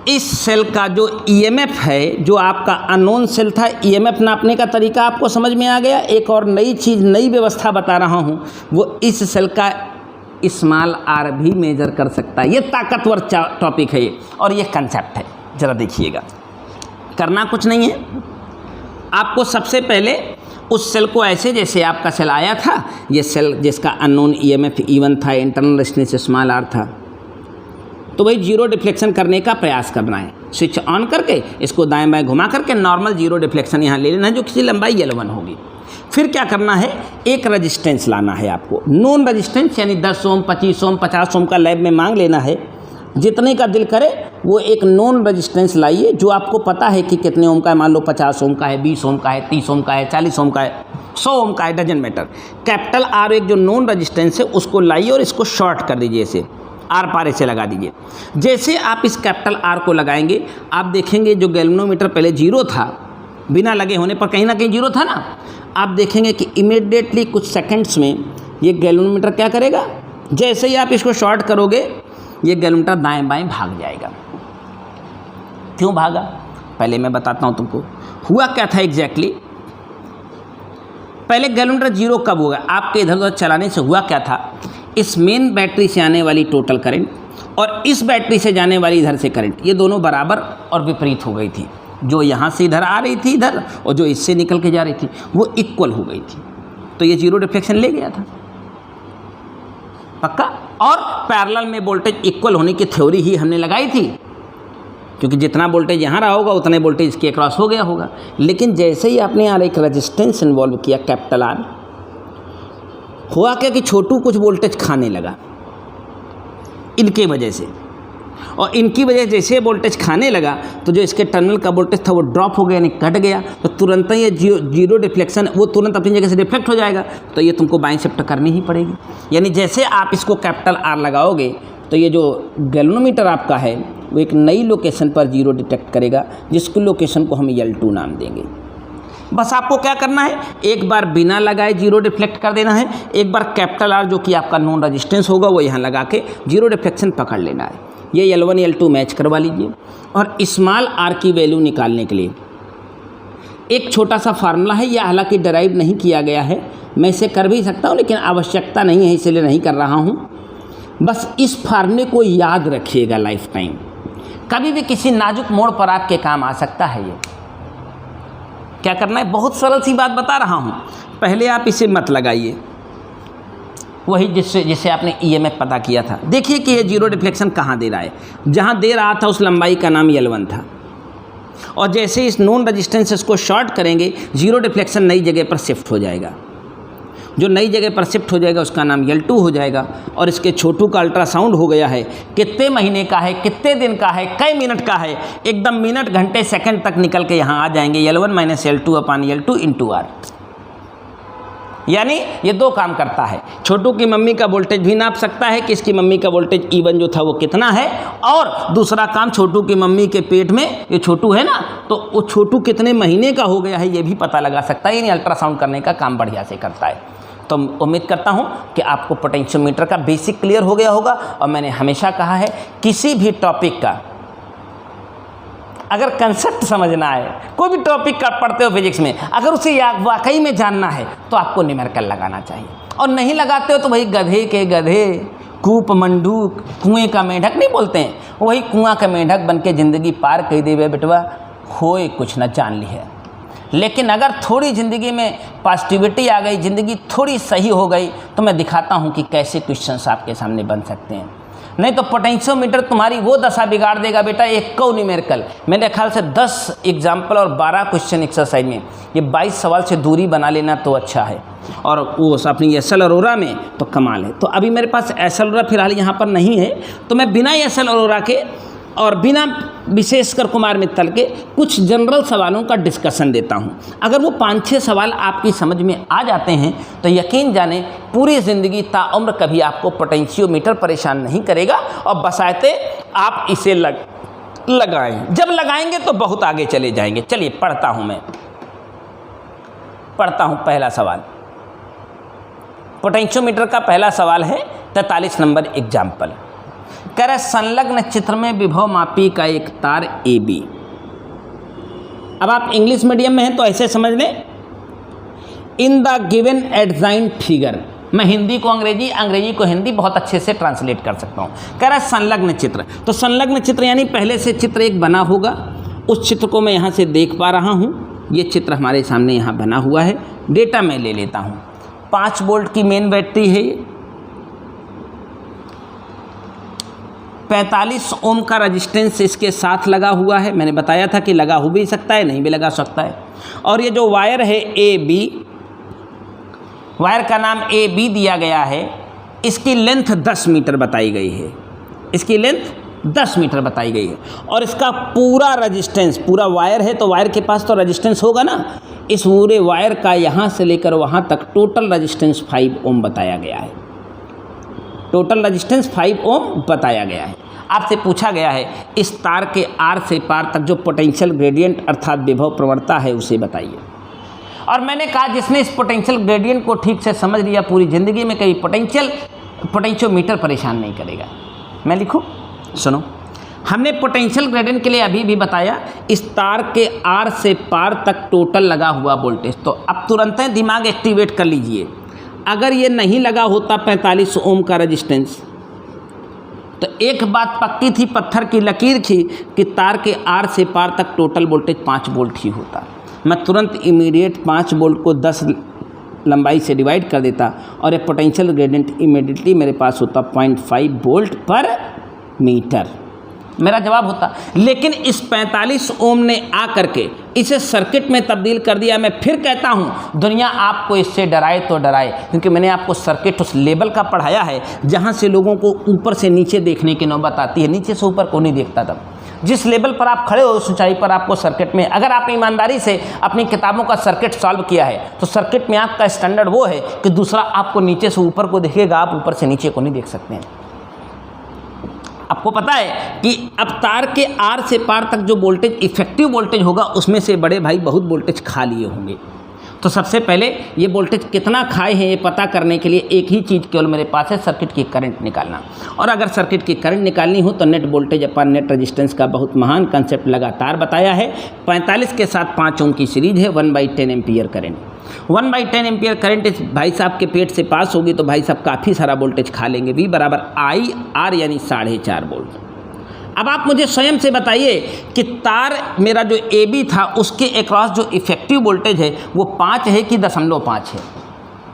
इस सेल का जो ईएमएफ है, जो आपका अननोन सेल था, ईएमएफ नापने का तरीका आपको समझ में आ गया। एक और नई चीज़, नई व्यवस्था बता रहा हूँ, वो इस सेल का स्मॉल आर भी मेजर कर सकता है। ये ताकतवर टॉपिक है ये, और ये कंसेप्ट है, ज़रा देखिएगा। करना कुछ नहीं है, आपको सबसे पहले उस सेल को ऐसे, जैसे आपका सेल आया था, ये सेल जिसका अननोन ईएमएफ E1 था, इंटरनल रेजिस्टेंस स्मॉल r था, तो वही जीरो डिफ्लेक्शन करने का प्रयास करना है। स्विच ऑन करके इसको दाएं बाएं घुमा करके नॉर्मल जीरो डिफ्लेक्शन यहाँ ले लेना है, जो किसी लंबाई L1 होगी। फिर क्या करना है, एक रजिस्टेंस लाना है आपको, नॉन रजिस्टेंस, यानी 10 ओम, 25 ओम, 50 ओम का लैब में मांग लेना है। जितने का दिल करे वो एक नॉन रजिस्टेंस लाइए, जो आपको पता है कि कितने ओम का है। मान लो 50 ओम का है, 20 ओम का है, 30 ओम का है, 40 ओम का है, 100 ओम का है, डजंट मैटर। कैपिटल R एक जो नॉन रजिस्टेंस है उसको लाइए और इसको शॉर्ट कर दीजिए, इसे आर पार ऐसे लगा दीजिए। जैसे आप इस कैपिटल R को लगाएंगे, आप देखेंगे जो गैल्वेनोमीटर पहले जीरो था, बिना लगे होने पर कहीं ना कहीं जीरो था ना, आप देखेंगे कि इमीडिएटली कुछ सेकंड्स में ये गैल्वेनोमीटर क्या करेगा, जैसे ही आप इसको शॉर्ट करोगे ये गैल्वेनोमीटर दाएं बाएं भाग जाएगा। क्यों भागा, पहले मैं बताता हूँ तुमको। हुआ क्या था एग्जैक्टली, पहले गैल्वेनोमीटर जीरो कब होगा, आपके इधर उधर चलाने से हुआ क्या था, इस मेन बैटरी से आने वाली टोटल करंट और इस बैटरी से जाने वाली इधर से करंट, ये दोनों बराबर और विपरीत हो गई थी। जो यहाँ से इधर आ रही थी इधर, और जो इससे निकल के जा रही थी, वो इक्वल हो गई थी। तो ये जीरो डिफ्लेक्शन ले गया था पक्का। और पैरेलल में वोल्टेज इक्वल होने की थ्योरी ही हमने लगाई थी, क्योंकि जितना वोल्टेज यहाँ रहा होगा उतने वोल्टेज इसके अक्रॉस हो गया होगा। लेकिन जैसे ही आपने यार एक रेजिस्टेंस इन्वॉल्व किया कैपिटल R, हुआ क्या कि छोटू कुछ वोल्टेज खाने लगा इनके वजह से, और इनकी वजह जैसे वोल्टेज खाने लगा तो जो इसके टर्मिनल का वोल्टेज था वो ड्रॉप हो गया, यानी कट गया। तो तुरंत ही ये जीरो डिफ्लेक्शन वो तुरंत अपनी जगह से रिफ्लेक्ट हो जाएगा, तो ये तुमको बाएं शिफ्ट करनी ही पड़ेगी। यानी जैसे आप इसको कैपिटल R लगाओगे तो ये जो गैल्वेनोमीटर आपका है वो एक नई लोकेशन पर जीरो डिटेक्ट करेगा, जिसकी लोकेशन को हम L2 नाम देंगे। बस आपको क्या करना है, एक बार बिना लगाए जीरो डिफ्लेक्ट कर देना है, एक बार कैपिटल R जो कि आपका नॉन रेजिस्टेंस होगा वो यहाँ लगा के जीरो डिफ्लेक्शन पकड़ लेना है। ये L1 L2 मैच करवा लीजिए। और स्मॉल r की वैल्यू निकालने के लिए एक छोटा सा फार्मूला है, यह हालांकि डराइव नहीं किया गया है, मैं इसे कर भी सकता हूँ लेकिन आवश्यकता नहीं है इसलिए नहीं कर रहा हूँ। बस इस फार्मूले को याद रखिएगा लाइफ टाइम, कभी भी किसी नाजुक मोड़ पर आपके काम आ सकता है। ये क्या करना है, बहुत सरल सी बात बता रहा हूँ, पहले आप इसे मत लगाइए, वही जिससे आपने EMF पता किया था। देखिए कि ये जीरो डिफ्लेक्शन कहाँ दे रहा है, जहाँ दे रहा था उस लंबाई का नाम L1 था, और जैसे इस नॉन रेजिस्टेंस को शॉर्ट करेंगे जीरो डिफ्लेक्शन नई जगह पर शिफ्ट हो जाएगा। जो नई जगह पर शिफ्ट हो जाएगा उसका नाम L2 हो जाएगा। और इसके छोटू का अल्ट्रासाउंड हो गया है, कितने महीने का है, कितने दिन का है, कई मिनट का है, एकदम मिनट घंटे सेकंड तक निकल के यहाँ आ जाएंगे L1 - L2 अपान L2 × R। यानी ये दो काम करता है, छोटू की मम्मी का वोल्टेज भी नाप सकता है कि इसकी मम्मी का वोल्टेज E1 जो था वो कितना है, और दूसरा काम छोटू की मम्मी के पेट में ये छोटू है ना, तो वो छोटू कितने महीने का हो गया है ये भी पता लगा सकता है। यानी अल्ट्रासाउंड करने का काम बढ़िया से करता है। तो उम्मीद करता हूँ कि आपको पोटेंशियोमीटर का बेसिक क्लियर हो गया होगा। और मैंने हमेशा कहा है किसी भी टॉपिक का अगर कंसेप्ट समझना है, कोई भी टॉपिक का पढ़ते हो फिजिक्स में, अगर उसे वाकई में जानना है तो आपको न्यूमेरिकल लगाना चाहिए, और नहीं लगाते हो तो वही गधे के गधे, कूप मंडूक, कुएं का मेढक नहीं बोलते हैं, वही कुआं का मेढक बन के ज़िंदगी पार कर देवे बेटवा, खोए कुछ न जान ली है। लेकिन अगर थोड़ी ज़िंदगी में पॉजिटिविटी आ गई, ज़िंदगी थोड़ी सही हो गई, तो मैं दिखाता हूँ कि कैसे क्वेश्चंस आपके सामने बन सकते हैं। नहीं तो पोटेंशियोमीटर तुम्हारी वो दशा बिगाड़ देगा बेटा, एक को न्यूमेरिकल मेरे ख्याल से 10 एग्जाम्पल और 12 क्वेश्चन एक्सरसाइज में ये 22 सवाल से दूरी बना लेना तो अच्छा है। और वो अपनी SL अरोरा में तो कमाल है। तो अभी मेरे पास SL अरोरा फिलहाल यहाँ पर नहीं है, तो मैं बिना SL अरोरा के और बिना विशेषकर कुमार मित्तल के कुछ जनरल सवालों का डिस्कशन देता हूं। अगर वो 5-6 सवाल आपकी समझ में आ जाते हैं तो यकीन जाने पूरी ज़िंदगी ताउम्र कभी आपको पोटेंशियोमीटर परेशान नहीं करेगा, और बशर्ते आप इसे लगाएं। जब लगाएंगे तो बहुत आगे चले जाएंगे। चलिए पढ़ता हूं पहला सवाल। पोटेंशियोमीटर का पहला सवाल है 43 नंबर एग्जाम्पल। कह रहा है संलग्न चित्र में विभव मापी का एक तार AB। अब आप इंग्लिश मीडियम में हैं तो ऐसे समझ लें, इन द गिवन एडजाइन फिगर। मैं हिंदी को अंग्रेजी, अंग्रेजी को हिंदी बहुत अच्छे से ट्रांसलेट कर सकता हूँ। कह रहा है संलग्न चित्र, तो संलग्न चित्र यानी पहले से चित्र एक बना होगा, उस चित्र को मैं यहाँ से देख पा रहा हूँ। ये चित्र हमारे सामने यहाँ बना हुआ है। डेटा मैं ले लेता हूँ। 5 वोल्ट की मेन बैटरी है ये, 45 ओम का रजिस्टेंस इसके साथ लगा हुआ है। मैंने बताया था कि लगा हो भी सकता है, नहीं भी लगा सकता है। और ये जो वायर है AB, वायर का नाम AB दिया गया है, इसकी लेंथ 10 मीटर बताई गई है। इसकी लेंथ 10 मीटर बताई गई है। और इसका पूरा रजिस्टेंस, पूरा वायर है तो वायर के पास तो रजिस्टेंस होगा ना, इस पूरे वायर का यहाँ से लेकर वहाँ तक टोटल रजिस्टेंस 5 ओम बताया गया है। टोटल रजिस्टेंस 5 ओम बताया गया है। आपसे पूछा गया है इस तार के आर से पार तक जो पोटेंशियल ग्रेडियंट अर्थात विभव प्रवणता है उसे बताइए। और मैंने कहा जिसने इस पोटेंशियल ग्रेडियंट को ठीक से समझ लिया पूरी ज़िंदगी में कभी पोटेंशियोमीटर परेशान नहीं करेगा। मैं लिखूं, सुनो। हमने पोटेंशियल ग्रेडियंट के लिए अभी भी बताया इस तार के आर से पार तक टोटल लगा हुआ वोल्टेज। तो अब तुरंत दिमाग एक्टिवेट कर लीजिए। अगर ये नहीं लगा होता 45 ओम का रजिस्टेंस तो एक बात पक्की थी, पत्थर की लकीर थी कि तार के आर से पार तक टोटल वोल्टेज 5 वोल्ट ही होता। मैं तुरंत इमीडिएट 5 वोल्ट को 10 लंबाई से डिवाइड कर देता और ये पोटेंशियल ग्रेडियंट इमीडिएटली मेरे पास होता 0.5 वोल्ट पर मीटर, मेरा जवाब होता। लेकिन इस 45 ओम ने आ करके इसे सर्किट में तब्दील कर दिया। मैं फिर कहता हूँ दुनिया आपको इससे डराए तो डराए, क्योंकि मैंने आपको सर्किट उस लेवल का पढ़ाया है जहाँ से लोगों को ऊपर से नीचे देखने की नौबत आती है, नीचे से ऊपर को नहीं देखता। तब जिस लेवल पर आप खड़े हो उस ऊंचाई पर आपको सर्किट में, अगर आपने ईमानदारी से अपनी किताबों का सर्किट सॉल्व किया है तो सर्किट में आपका स्टैंडर्ड वो है कि दूसरा आपको नीचे से ऊपर को देखेगा, आप ऊपर से नीचे को नहीं देख सकते हैं। आपको पता है कि अब तार के आर से पार तक जो वोल्टेज इफेक्टिव वोल्टेज होगा उसमें से बड़े भाई बहुत वोल्टेज खा लिए होंगे। तो सबसे पहले ये वोल्टेज कितना खाए हैं ये पता करने के लिए एक ही चीज़ केवल मेरे पास है, सर्किट की करंट निकालना। और अगर सर्किट की करंट निकालनी हो तो नेट वोल्टेज अपन नेट रेजिस्टेंस का बहुत महान कंसेप्ट लगातार बताया है। 45 के साथ 5 ओम की सीरीज है, 1/10 एम्पियर करंट। 1/10 एम्पियर करंट इस भाई साहब के पेट से पास होगी तो भाई साहब काफ़ी सारा वोल्टेज खा लेंगे। V बराबर IR यानी 4.5 वोल्ट। अब आप मुझे स्वयं से बताइए कि तार मेरा जो AB था उसके अक्रॉस जो इफेक्टिव वोल्टेज है वो 5 है कि 0.5 है।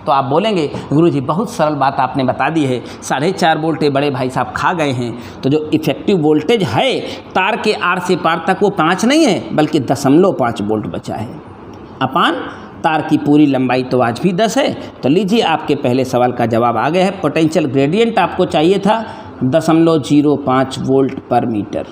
तो आप बोलेंगे गुरुजी बहुत सरल बात आपने बता दी है, 4.5 वोल्ट बड़े भाई साहब खा गए हैं। तो जो इफेक्टिव वोल्टेज है तार के आर से पार तक वो 5 नहीं है बल्कि 0.5 वोल्ट बचा है। अपान तार की पूरी लंबाई तो आज भी 10 है। तो लीजिए आपके पहले सवाल का जवाब आ गया है। पोटेंशियल ग्रेडियंट आपको चाहिए था 0.05 वोल्ट पर मीटर।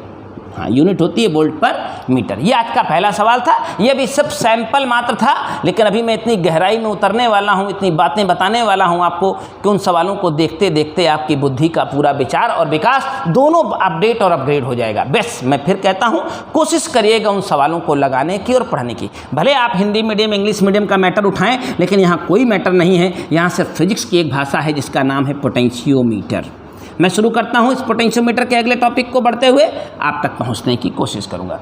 हाँ, यूनिट होती है वोल्ट पर मीटर। ये आज का पहला सवाल था। ये भी सब सैंपल मात्र था, लेकिन अभी मैं इतनी गहराई में उतरने वाला हूँ, इतनी बातें बताने वाला हूँ आपको कि उन सवालों को देखते देखते आपकी बुद्धि का पूरा विचार और विकास दोनों अपडेट और अपग्रेड हो जाएगा। बस मैं फिर कहता हूँ कोशिश करिएगा उन सवालों को लगाने की और पढ़ने की। भले आप हिंदी मीडियम इंग्लिश मीडियम का मैटर उठाएँ, लेकिन यहाँ कोई मैटर नहीं है। यहाँ सिर्फ फिजिक्स की एक भाषा है जिसका नाम है पोटेंशियोमीटर। मैं शुरू करता हूं इस पोटेंशियोमीटर के अगले टॉपिक को बढ़ते हुए आप तक पहुंचने की कोशिश करूंगा।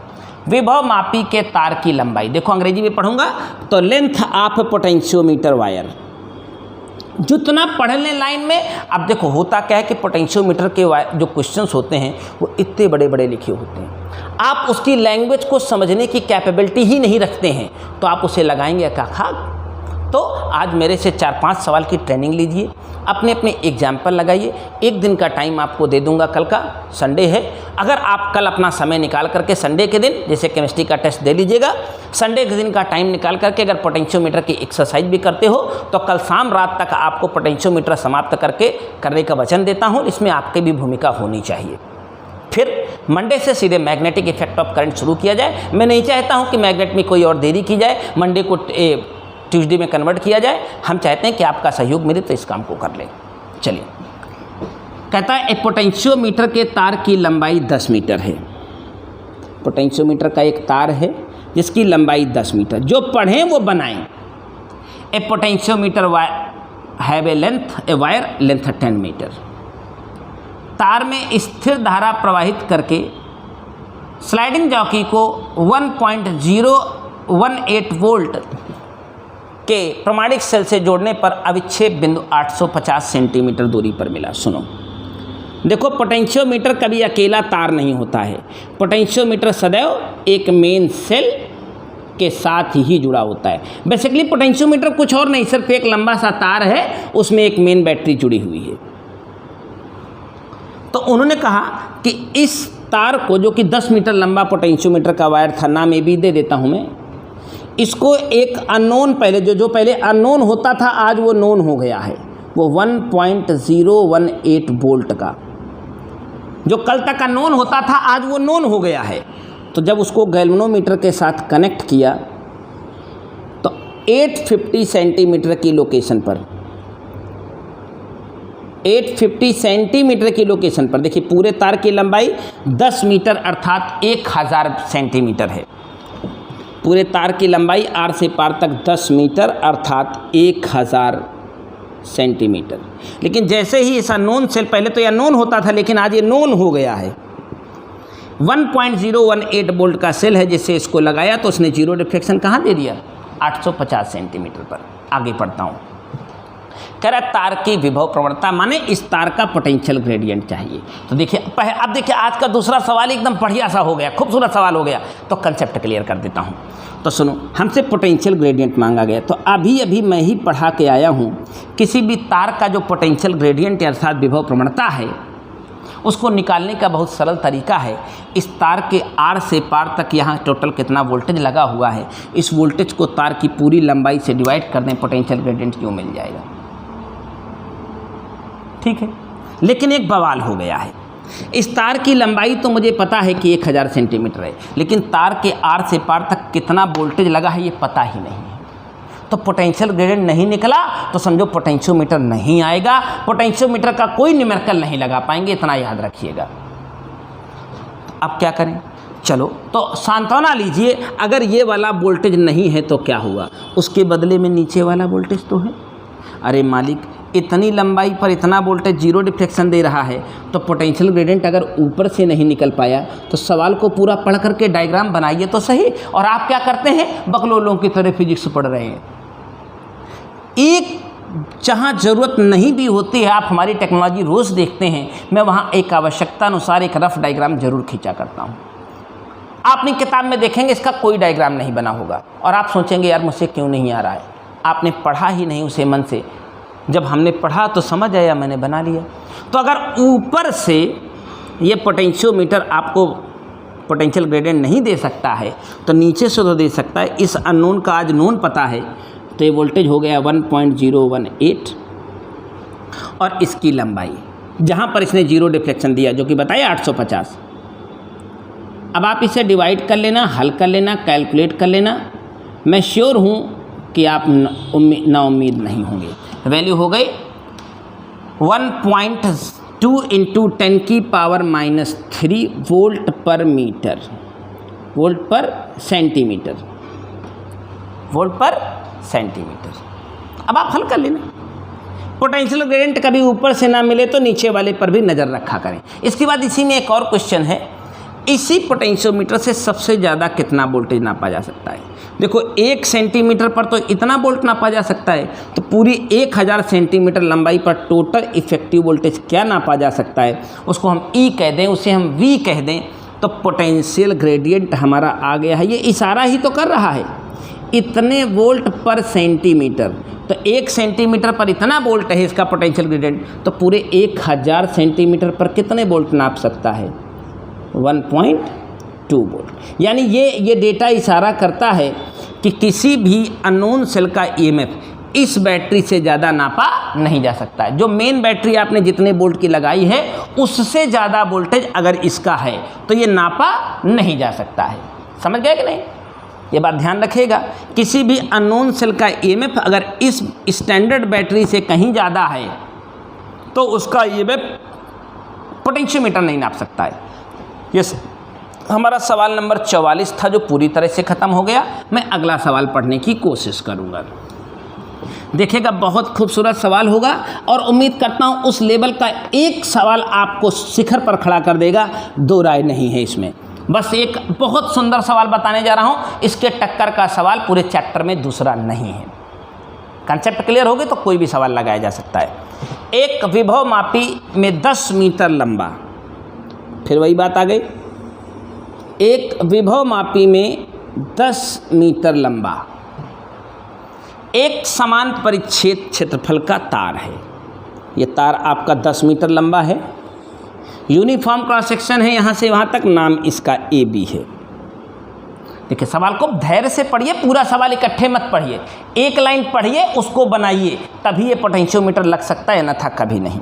विभव मापी के तार की लंबाई, देखो अंग्रेजी में पढ़ूंगा तो लेंथ ऑफ पोटेंशियोमीटर वायर। जितना पढ़ने लाइन में, अब देखो होता क्या है कि पोटेंशियोमीटर के जो क्वेश्चंस होते हैं वो इतने बड़े बड़े लिखे होते हैं, आप उसकी लैंग्वेज को समझने की कैपेबिलिटी ही नहीं रखते हैं तो आप उसे लगाएंगे क्या खाक। तो आज मेरे से 4-5 सवाल की ट्रेनिंग लीजिए, अपने अपने एग्जाम्पल लगाइए। एक दिन का टाइम आपको दे दूंगा, कल का संडे है। अगर आप कल अपना समय निकाल करके संडे के दिन जैसे केमिस्ट्री का टेस्ट दे लीजिएगा, संडे के दिन का टाइम निकाल करके अगर पोटेंशियोमीटर की एक्सरसाइज भी करते हो तो कल शाम रात तक आपको पोटेंशियोमीटर समाप्त करके करने का वचन देता हूँ। इसमें आपकी भी भूमिका होनी चाहिए। फिर मंडे से सीधे मैग्नेटिक इफेक्ट ऑफ करंट शुरू किया जाए। मैं नहीं चाहता हूँ कि मैग्नेट में कोई और देरी की जाए, मंडे को ट्यूसडे में कन्वर्ट किया जाए। हम चाहते हैं कि आपका सहयोग मिले तो इस काम को कर लें। चलिए, कहता है एक पोटेंशियोमीटर के तार की लंबाई 10 मीटर है। पोटेंशियोमीटर का एक तार है जिसकी लंबाई 10 मीटर। जो पढ़ें वो बनाएं। A potentiometer have a length a wire length 10 meter. तार में स्थिर धारा प्रवाहित करके स्लाइडिंग जॉकी को 1.018 वोल्ट के प्रमाणिक सेल से जोड़ने पर अविच्छेद बिंदु 850 सेंटीमीटर दूरी पर मिला। सुनो, देखो पोटेंशियोमीटर कभी अकेला तार नहीं होता है। पोटेंशियोमीटर सदैव एक मेन सेल के साथ ही जुड़ा होता है। बेसिकली पोटेंशियोमीटर कुछ और नहीं, सिर्फ एक लंबा सा तार है, उसमें एक मेन बैटरी जुड़ी हुई है। तो उन्होंने कहा कि इस तार को, जो कि 10 मीटर लंबा पोटेंशियोमीटर का वायर था, नाम ए बी दे देता हूँ मैं, इसको एक अननोन, पहले जो पहले अननोन होता था आज वो नोन हो गया है, वो 1.018 वोल्ट का, जो कल तक अननोन होता था आज वो नोन हो गया है। तो जब उसको गैल्वेनोमीटर के साथ कनेक्ट किया तो 850 सेंटीमीटर की लोकेशन पर, 850 सेंटीमीटर की लोकेशन पर, देखिए पूरे तार की लंबाई 10 मीटर अर्थात 1000 सेंटीमीटर है। पूरे तार की लंबाई आर से पार तक 10 मीटर अर्थात 1000 सेंटीमीटर। लेकिन जैसे ही ऐसा नोन सेल, पहले तो यह नोन होता था लेकिन आज ये नोन हो गया है, 1.018 वोल्ट का सेल है, जिससे इसको लगाया तो उसने जीरो डिफ्लेक्शन कहाँ दे दिया, 850 सेंटीमीटर पर। आगे पढ़ता हूँ, कह रहा तार की विभव प्रवणता, माने इस तार का पोटेंशियल ग्रेडियंट चाहिए। तो देखिए अब देखिए आज का दूसरा सवाल एकदम बढ़िया सा हो गया, खूबसूरत सवाल हो गया। तो कंसेप्ट क्लियर कर देता हूँ। तो सुनो, हमसे पोटेंशियल ग्रेडियंट मांगा गया। तो अभी मैं ही पढ़ा के आया हूँ, किसी भी तार का जो पोटेंशियल ग्रेडियंट अर्थात विभव प्रवणता है उसको निकालने का बहुत सरल तरीका है। इस तार के आर से पार तक यहाँ टोटल कितना वोल्टेज लगा हुआ है, इस वोल्टेज को तार की पूरी लंबाई से डिवाइड कर दें, पोटेंशियल ग्रेडियंट क्यों मिल जाएगा। ठीक है, लेकिन एक बवाल हो गया है। इस तार की लंबाई तो मुझे पता है कि 1000 सेंटीमीटर है, लेकिन तार के आर से पार तक कितना वोल्टेज लगा है ये पता ही नहीं है। तो पोटेंशियल ग्रेडियंट नहीं निकला तो समझो पोटेंशियोमीटर नहीं आएगा, पोटेंशियोमीटर का कोई न्यूमेरिकल नहीं लगा पाएंगे, इतना याद रखिएगा। अब क्या करें? चलो तो सांत्वना लीजिए, अगर ये वाला वोल्टेज नहीं है तो क्या हुआ, उसके बदले में नीचे वाला वोल्टेज तो है। अरे मालिक, इतनी लंबाई पर इतना वोल्टेज जीरो डिफ्लेक्शन दे रहा है, तो पोटेंशियल ग्रेडियंट अगर ऊपर से नहीं निकल पाया तो सवाल को पूरा पढ़ करके डायग्राम बनाइए तो सही। और आप क्या करते हैं, बकलोलों की तरह फिजिक्स पढ़ रहे हैं। एक जहाँ ज़रूरत नहीं भी होती है, आप हमारी टेक्नोलॉजी रोज़ देखते हैं, मैं वहाँ एक आवश्यकता अनुसार एक रफ डायग्राम जरूर खींचा करता हूँ। आप अपनी किताब में देखेंगे इसका कोई डायग्राम नहीं बना होगा और आप सोचेंगे यार मुझसे क्यों नहीं आ रहा है। आपने पढ़ा ही नहीं उसे मन से, जब हमने पढ़ा तो समझ आया, मैंने बना लिया। तो अगर ऊपर से ये पोटेंशियोमीटर आपको पोटेंशियल ग्रेडियंट नहीं दे सकता है तो नीचे से तो दे सकता है। इस अननोन का आज नोन पता है, तो ये वोल्टेज हो गया 1.018 और इसकी लंबाई जहाँ पर इसने जीरो डिफ्लेक्शन दिया जो कि बताया 850। अब आप इसे डिवाइड कर लेना, हल कर लेना, कैलकुलेट कर लेना। मैं श्योर हूँ कि आप नाउम्मीद नहीं होंगे। वैल्यू हो गई 1.2 इंटू 10⁻³ वोल्ट पर मीटर, वोल्ट पर सेंटीमीटर, वोल्ट पर सेंटीमीटर। अब आप हल कर लेना। पोटेंशियल ग्रेडियंट कभी ऊपर से ना मिले तो नीचे वाले पर भी नज़र रखा करें। इसके बाद इसी में एक और क्वेश्चन है, इसी पोटेंशियोमीटर से सबसे ज़्यादा कितना वोल्टेज नापा जा सकता है। देखो 1 सेंटीमीटर पर तो इतना वोल्ट नापा जा सकता है, तो पूरी 1000 सेंटीमीटर लंबाई पर टोटल इफेक्टिव वोल्टेज क्या नापा जा सकता है, उसको हम ई कह दें, उसे हम वी कह दें, तो पोटेंशियल ग्रेडियंट हमारा आ गया है। ये इशारा ही तो कर रहा है, इतने वोल्ट पर सेंटीमीटर, तो 1 सेंटीमीटर पर इतना वोल्ट है इसका पोटेंशियल ग्रेडियंट, तो पूरे 1000 सेंटीमीटर पर कितने वोल्ट नाप सकता है, 1.2 वोल्ट। यानी ये डेटा इशारा करता है कि किसी भी अननोन सेल का ईएमएफ इस बैटरी से ज़्यादा नापा नहीं जा सकता है। जो मेन बैटरी आपने जितने वोल्ट की लगाई है उससे ज़्यादा वोल्टेज अगर इसका है तो ये नापा नहीं जा सकता है। समझ गए कि नहीं? ये बात ध्यान रखिएगा, किसी भी अननोन सेल का ईएमएफ अगर इस स्टैंडर्ड बैटरी से कहीं ज़्यादा है तो उसका ईएमएफ पोटेंशियोमीटर नहीं नाप सकता है। यस, हमारा सवाल नंबर 44 था जो पूरी तरह से ख़त्म हो गया। मैं अगला सवाल पढ़ने की कोशिश करूँगा। देखिएगा, बहुत खूबसूरत सवाल होगा और उम्मीद करता हूँ उस लेवल का एक सवाल आपको शिखर पर खड़ा कर देगा, दो राय नहीं है इसमें। बस एक बहुत सुंदर सवाल बताने जा रहा हूँ, इसके टक्कर का सवाल पूरे चैप्टर में दूसरा नहीं है। कंसेप्ट क्लियर हो गई तो कोई भी सवाल लगाया जा सकता है। एक विभव मापी में 10 मीटर लंबा, फिर वही बात आ गई, एक विभव मापी में 10 मीटर लंबा एक समान परिच्छेद क्षेत्रफल का तार है। ये तार आपका 10 मीटर लंबा है, यूनिफॉर्म क्रॉस सेक्शन है यहाँ से वहाँ तक, नाम इसका AB है। देखिए सवाल को धैर्य से पढ़िए, पूरा सवाल इकट्ठे मत पढ़िए, एक लाइन पढ़िए उसको बनाइए, तभी ये पोटेंशियोमीटर लग सकता है, अन्यथा कभी नहीं।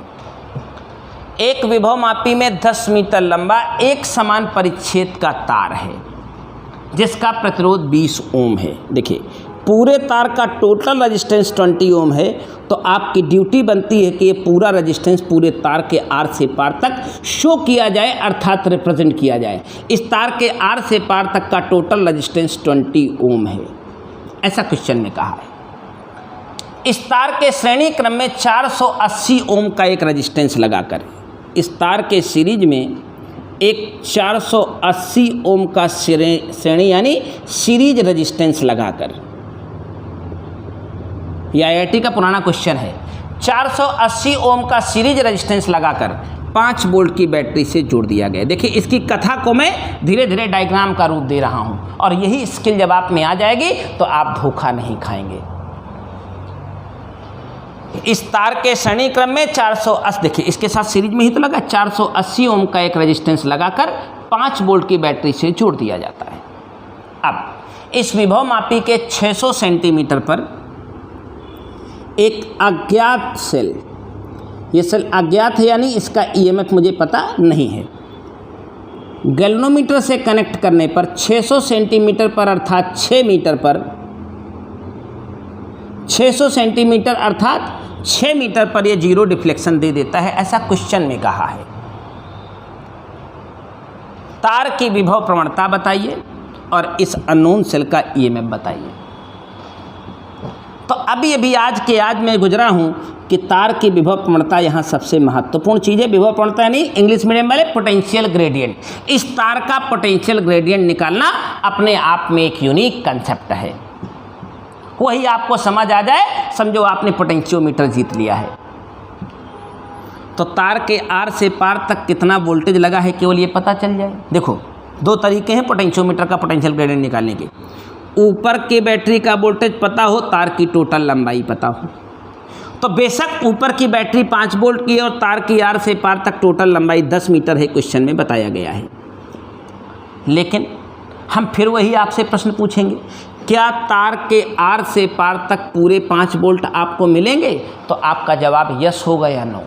एक विभव मापी में 10 मीटर लंबा एक समान परिच्छेद का तार है जिसका प्रतिरोध 20 ओम है। देखिए पूरे तार का टोटल रेजिस्टेंस 20 ओम है, तो आपकी ड्यूटी बनती है कि ये पूरा रेजिस्टेंस पूरे तार के आर से पार तक शो किया जाए, अर्थात रिप्रेजेंट किया जाए। इस तार के आर से पार तक का टोटल रेजिस्टेंस 20 ओम है, ऐसा क्वेश्चन में कहा है। इस तार के श्रेणी क्रम में 480 ओम का एक रेजिस्टेंस लगाकर, इस तार के सीरीज में एक 480 ओम का श्रेणी यानी सीरीज रेजिस्टेंस लगाकर, यह IIT का पुराना क्वेश्चन है, 480 ओम का सीरीज रेजिस्टेंस लगाकर 5 वोल्ट की बैटरी से जोड़ दिया गया। देखिए इसकी कथा को मैं धीरे धीरे डायग्राम का रूप दे रहा हूं और यही स्किल जब आप में आ जाएगी तो आप धोखा नहीं खाएंगे। इस तार के श्रेणी क्रम में 480, देखिए इसके साथ सीरीज में ही तो लगा, 480 ओम का एक रेजिस्टेंस लगाकर 5 वोल्ट की बैटरी से जोड़ दिया जाता है। अब इस विभव मापी के 600 सेंटीमीटर पर एक अज्ञात सेल, ये सेल अज्ञात है यानी इसका ईएमएफ मुझे पता नहीं है, गैल्वेनोमीटर से कनेक्ट करने पर 600 सेंटीमीटर पर अर्थात 6 मीटर पर, 600 सेंटीमीटर अर्थात 6 मीटर पर यह जीरो डिफ्लेक्शन दे देता है, ऐसा क्वेश्चन में कहा है। तार की विभव प्रवणता बताइए और इस अननोन सेल का ईएमएफ बताइए। तो अभी आज मैं गुजरा हूँ कि तार की विभव प्रवणता यहाँ सबसे महत्वपूर्ण चीज़ है। विभव प्रवणता नहीं, इंग्लिश मीडियम वाले पोटेंशियल ग्रेडियंट। इस तार का पोटेंशियल ग्रेडियंट निकालना अपने आप में एक यूनिक कंसेप्ट है। वही आपको समझ आ जाए, समझो आपने पोटेंशियोमीटर जीत लिया है। तो तार के आर से पार तक कितना वोल्टेज लगा है केवल ये पता चल जाए। देखो, दो तरीके हैं पोटेंशियोमीटर का पोटेंशियल ग्रेडियंट निकालने के। ऊपर के बैटरी का वोल्टेज पता हो, तार की टोटल लंबाई पता हो। तो बेशक ऊपर की बैटरी 5 वोल्ट की है और तार की आर से पार तक टोटल लंबाई 10 मीटर है, क्वेश्चन में बताया गया है। लेकिन हम फिर वही आपसे प्रश्न पूछेंगे, क्या तार के आर से पार तक पूरे 5 वोल्ट आपको मिलेंगे? तो आपका जवाब यस होगा या नो?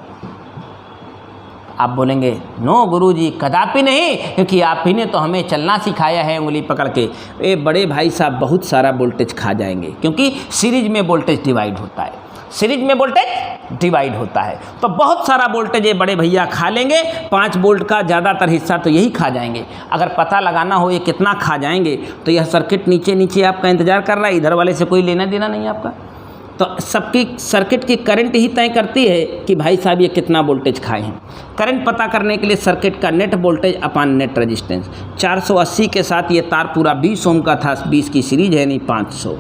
आप बोलेंगे नो गुरुजी, कदापि नहीं, क्योंकि आप ही ने तो हमें चलना सिखाया है उंगली पकड़ के। ए बड़े भाई साहब, बहुत सारा वोल्टेज खा जाएंगे, क्योंकि सीरीज में वोल्टेज डिवाइड होता है। सीरीज में वोल्टेज डिवाइड होता है तो बहुत सारा वोल्टेज ये बड़े भैया खा लेंगे। 5 वोल्ट का ज़्यादातर हिस्सा तो यही खा जाएंगे। अगर पता लगाना हो ये कितना खा जाएंगे, तो यह सर्किट नीचे नीचे आपका इंतज़ार कर रहा है, इधर वाले से कोई लेना देना नहीं आपका। तो सबकी सर्किट की करंट ही तय करती है कि भाई साहब ये कितना वोल्टेज खाए हैं। करंट पता करने के लिए सर्किट का नेट वोल्टेज अपान नेट रेजिस्टेंस, 480 के साथ ये तार पूरा 20 ओम का था, 20 की सीरीज है नहीं 500।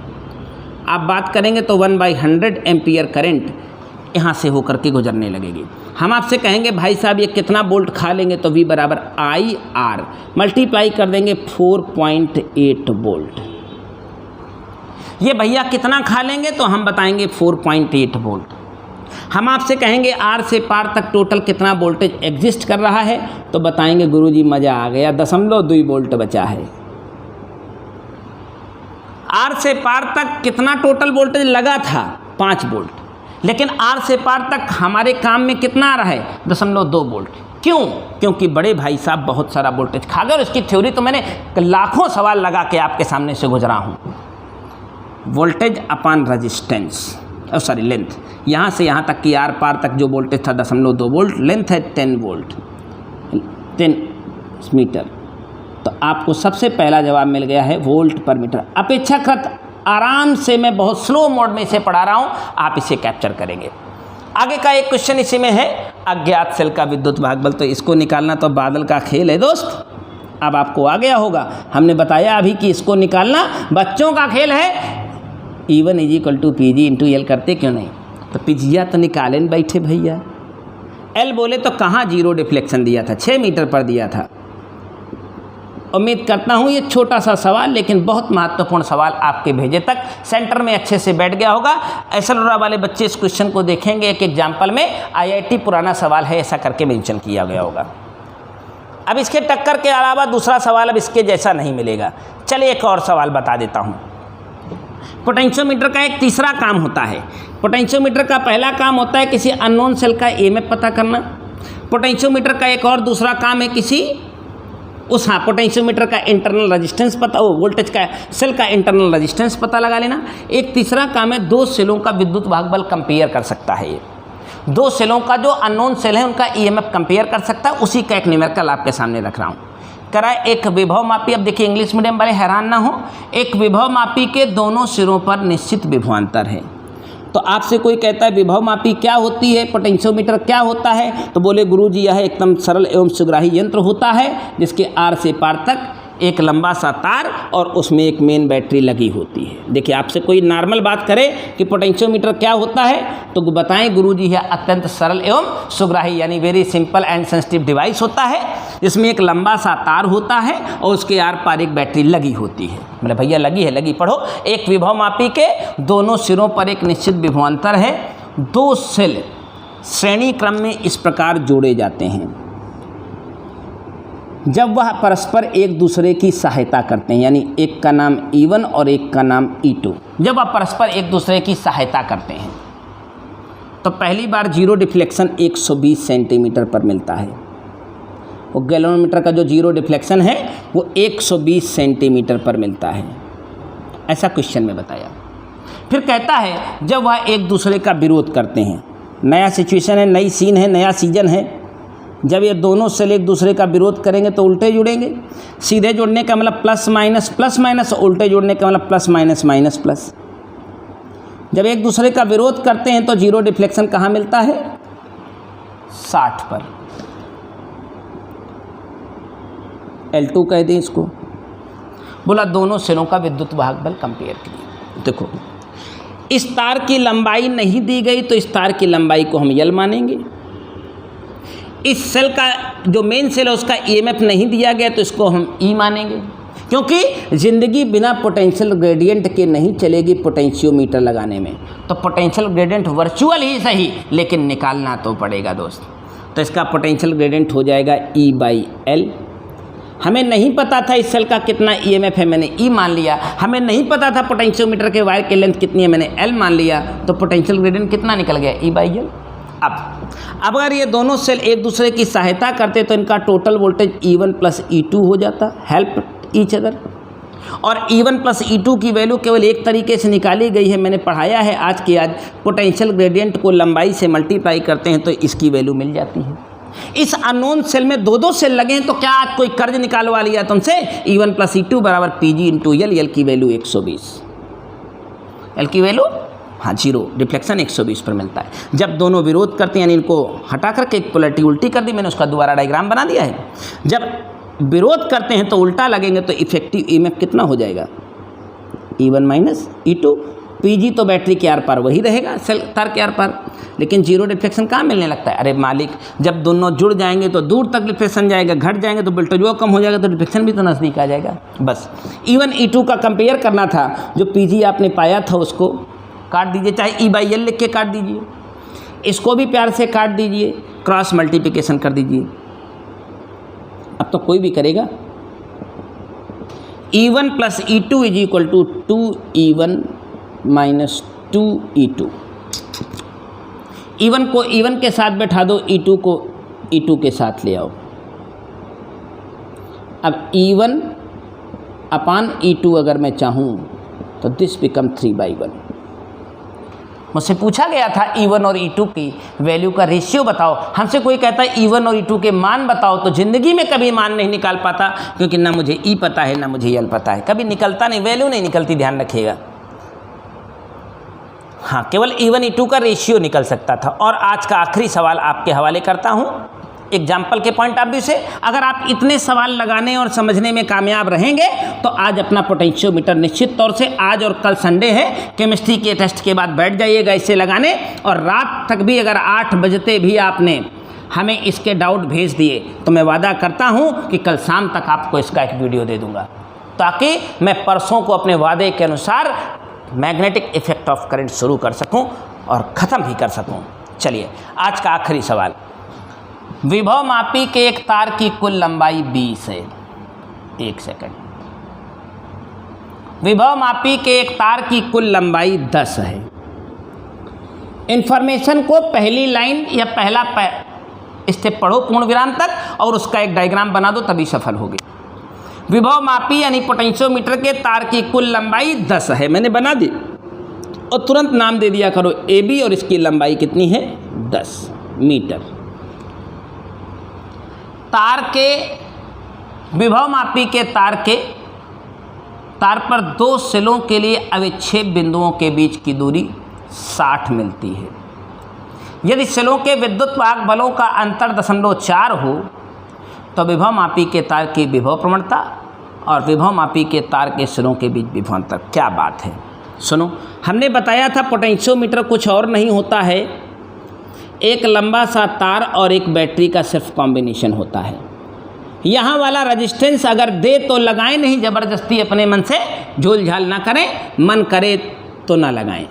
आप बात करेंगे तो 1/100 एम्पियर करंट यहाँ से होकर के गुजरने लगेगी। हम आपसे कहेंगे भाई साहब ये कितना वोल्ट खा लेंगे, तो V बराबर IR मल्टीप्लाई कर देंगे 4.8 वोल्ट। ये भैया कितना खा लेंगे, तो हम बताएंगे 4.8 वोल्ट। हम आपसे कहेंगे आर से पार तक टोटल कितना वोल्टेज एग्जिस्ट कर रहा है, तो बताएंगे गुरुजी मज़ा आ गया, 0.2 वोल्ट बचा है। आर से पार तक कितना टोटल वोल्टेज लगा था, 5 वोल्ट, लेकिन आर से पार तक हमारे काम में कितना आ रहा है, 0.2 वोल्ट। क्यों? क्योंकि बड़े भाई साहब बहुत सारा वोल्टेज खा गए। और इसकी थ्योरी तो मैंने लाखों सवाल लगा के आपके सामने से गुजरा हूँ। वोल्टेज अपान रजिस्टेंस, सॉरी लेंथ, यहाँ से यहाँ तक कि आर पार तक जो वोल्टेज था 0.2 वोल्ट, लेंथ है 10 वोल्ट, 10 मीटर। तो आपको सबसे पहला जवाब मिल गया है वोल्ट पर मीटर। अपेक्षाकृत आराम से मैं बहुत स्लो मोड में इसे पढ़ा रहा हूँ, आप इसे कैप्चर करेंगे। आगे का एक क्वेश्चन इसी में है, अज्ञात सेल का विद्युत भागबल। तो इसको निकालना तो बादल का खेल है दोस्त, अब आपको आ गया होगा। हमने बताया अभी कि इसको निकालना बच्चों का खेल है। E1 = PG × L करते क्यों नहीं? तो पिजिया तो निकाले न बैठे भैया। L बोले तो कहाँ जीरो डिफ्लेक्शन दिया था, 6 मीटर पर दिया था। उम्मीद करता हूँ ये छोटा सा सवाल लेकिन बहुत महत्वपूर्ण सवाल आपके भेजे तक सेंटर में अच्छे से बैठ गया होगा। एसएलआर वाले बच्चे इस क्वेश्चन को देखेंगे, एक एग्जाम्पल में IIT पुराना सवाल है ऐसा करके मेंशन किया गया होगा। अब इसके टक्कर के अलावा दूसरा सवाल अब इसके जैसा नहीं मिलेगा। चलिए एक और सवाल बता देता हूँ। पोटेंशियोमीटर का एक तीसरा काम होता है। पोटेंशियोमीटर का पहला काम होता है किसी अननोन सेल का ईएमएफ पता करना। पोटेंशियोमीटर का एक और दूसरा काम है पोटेंशियोमीटर का इंटरनल रेजिस्टेंस पता, वोल्टेज का सेल का इंटरनल रेजिस्टेंस पता लगा लेना। एक तीसरा काम है 2 सेलों का विद्युत भागबल कंपेयर कर सकता है। ये 2 सेलों का जो अननोन सेल है उनका ईएमएफ कंपेयर कर सकता है। उसी का एक न्यूमेरिकल आपके सामने रख रहा हूँ। कराए एक विभव मापी। अब देखिए इंग्लिश मीडियम वाले हैरान ना हो, एक विभव मापी के दोनों सिरों पर निश्चित विभवांतर है। तो आपसे कोई कहता है विभव मापी क्या होती है, पोटेंशियोमीटर क्या होता है, तो बोले गुरुजी यह एकदम सरल एवं सुग्राही यंत्र होता है जिसके आर से पार तक एक लंबा सा तार और उसमें एक मेन बैटरी लगी होती है। देखिए आपसे कोई नॉर्मल बात करे कि पोटेंशियोमीटर क्या होता है तो बताएं गुरुजी यह अत्यंत सरल एवं सुग्राही यानी very simple and sensitive device होता है जिसमें एक लंबा सा तार होता है और उसके आर पार एक बैटरी लगी होती है। मतलब भैया लगी है, लगी पढ़ो। एक विभव मापी के दोनों सिरों पर एक निश्चित विभवांतर है। 2 सेल श्रेणी क्रम में इस प्रकार जोड़े जाते हैं जब वह परस्पर एक दूसरे की सहायता करते हैं, यानी एक का नाम E1 और एक का नाम E2। जब वह परस्पर एक दूसरे की सहायता करते हैं तो पहली बार जीरो डिफ्लेक्शन 120 सेंटीमीटर पर मिलता है। वो गैल्वेनोमीटर का जो जीरो डिफ्लेक्शन है वो 120 सेंटीमीटर पर मिलता है, ऐसा क्वेश्चन में बताया। फिर कहता है जब वह एक दूसरे का विरोध करते हैं, नया सिचुएशन है, नई सीन है, नया सीजन है, जब ये दोनों सेल एक दूसरे का विरोध करेंगे तो उल्टे जुड़ेंगे। सीधे जुड़ने का मतलब प्लस माइनस, उल्टे जुड़ने का मतलब प्लस माइनस प्लस। जब एक दूसरे का विरोध करते हैं तो जीरो डिफ्लेक्शन कहाँ मिलता है? 60 पर। L2 कह दें इसको। बोला दोनों सेलों का विद्युत वाहक बल कंपेयर करिए। देखो इस तार की लंबाई नहीं दी गई तो इस तार की लंबाई को हम L मानेंगे। इस सेल का जो मेन सेल है उसका EMF नहीं दिया गया तो इसको हम E मानेंगे, क्योंकि ज़िंदगी बिना पोटेंशियल ग्रेडियंट के नहीं चलेगी पोटेंशियोमीटर लगाने में। तो पोटेंशियल ग्रेडियंट वर्चुअल ही सही लेकिन निकालना तो पड़ेगा दोस्त। तो इसका पोटेंशियल ग्रेडियंट हो जाएगा E/L। हमें नहीं पता था इस सेल का कितना EMF है, मैंने E मान लिया। हमें नहीं पता था पोटेंशियोमीटर के वायर की लेंथ कितनी है, मैंने L मान लिया। तो पोटेंशियल ग्रेडियंट कितना निकल गया? E/L। अब अगर ये दोनों सेल एक दूसरे की सहायता करते तो इनका total voltage E1 plus E2 हो जाता, हेल्प ईच अदर। और E1 प्लस E2 की वैल्यू केवल एक तरीके से निकाली गई है, मैंने पढ़ाया है आज पोटेंशियल ग्रेडियंट को लंबाई से मल्टीप्लाई करते हैं तो इसकी वैल्यू मिल जाती है। इस अननोन सेल में दो सेल लगे हैं तो क्या आज कोई कर्ज निकालवा लिया तुमसे? E1 प्लस E2 बराबर PG इंटू L। L की वैल्यू 120, L की वैल्यू हाँ 0, डिफ्लेक्शन 120 पर मिलता है। जब दोनों विरोध करते हैं यानी इनको हटा करके एक पोलैरिटी उल्टी कर दी, मैंने उसका दोबारा डायग्राम बना दिया है। जब विरोध करते हैं तो उल्टा लगेंगे तो इफेक्टिव EMF कितना हो जाएगा? E1 minus E2। PG तो बैटरी के आर पार वही रहेगा, सेल तार के आर पार, लेकिन जीरो डिफ्लेक्शन कहाँ मिलने लगता है? अरे मालिक जब दोनों जुड़ जाएंगे तो दूर तक डिफ्लेक्शन जाएगा, घट जाएंगे तो वोल्टेज कम हो जाएगा तो डिफ्लेक्शन भी तो नज़दीक आ जाएगा। बस E1 E2 का कंपेयर करना था। जो PG आपने पाया था उसको काट दीजिए, चाहे E/L लिख के काट दीजिए, इसको भी प्यार से काट दीजिए, क्रॉस मल्टीप्लिकेशन कर दीजिए। अब तो कोई भी करेगा। E1 plus E2 is equal to 2E1 minus 2E2। E1 को E1 के साथ बैठा दो, E2 को E2 के साथ ले आओ। अब E1 अपान E2 अगर मैं चाहूँ तो दिस बिकम 3/1। मुझसे पूछा गया था E1 और E2 की वैल्यू का रेशियो बताओ। हमसे कोई कहता है E1 और E2 के मान बताओ तो ज़िंदगी में कभी मान नहीं निकाल पाता, क्योंकि ना मुझे E पता है ना मुझे L पता है, कभी निकलता नहीं, वैल्यू नहीं निकलती, ध्यान रखिएगा। हाँ, केवल E1 E2 का रेशियो निकल सकता था। और आज का आखिरी सवाल आपके हवाले करता हूँ एग्जाम्पल के पॉइंट ऑफ व्यू से। अगर आप इतने सवाल लगाने और समझने में कामयाब रहेंगे तो आज अपना पोटेंशियोमीटर निश्चित तौर से, आज और कल संडे है, केमिस्ट्री के टेस्ट के बाद बैठ जाइएगा इसे लगाने। और रात तक भी अगर 8 बजते भी आपने हमें इसके डाउट भेज दिए तो मैं वादा करता हूँ कि कल शाम तक आपको इसका एक वीडियो दे दूँगा, ताकि मैं परसों को अपने वादे के अनुसार मैग्नेटिक इफेक्ट ऑफ करंट शुरू कर सकूं और ख़त्म भी कर सकूं। चलिए आज का आखिरी सवाल। विभव मापी के एक तार की कुल लंबाई 20 है। एक सेकंड। विभव मापी के एक तार की कुल लंबाई 10 है। इंफॉर्मेशन को पहली लाइन या पहला स्टेप पढ़ो पूर्ण विराम तक और उसका एक डायग्राम बना दो, तभी सफल होगी। विभव मापी यानी पोटेंशियोमीटर के तार की कुल लंबाई 10 है, मैंने बना दी और तुरंत नाम दे दिया करो AB, और इसकी लंबाई कितनी है? 10 मीटर। तार के विभव मापी के तार पर दो सेलों के लिए अविच्छेद बिंदुओं के बीच की दूरी 60 मिलती है। यदि सेलों के विद्युत वाहक बलों का अंतर 0.4 हो तो विभव मापी के तार की विभव प्रवणता और विभव मापी के तार के सिरों के बीच विभव अंतर। क्या बात है, सुनो। हमने बताया था पोटेंशियोमीटर कुछ और नहीं होता है, एक लंबा सा तार और एक बैटरी का सिर्फ कॉम्बिनेशन होता है। यहाँ वाला रेजिस्टेंस अगर दे तो लगाएं, नहीं ज़बरदस्ती अपने मन से झोल झाल ना करें, मन करे तो ना लगाएं,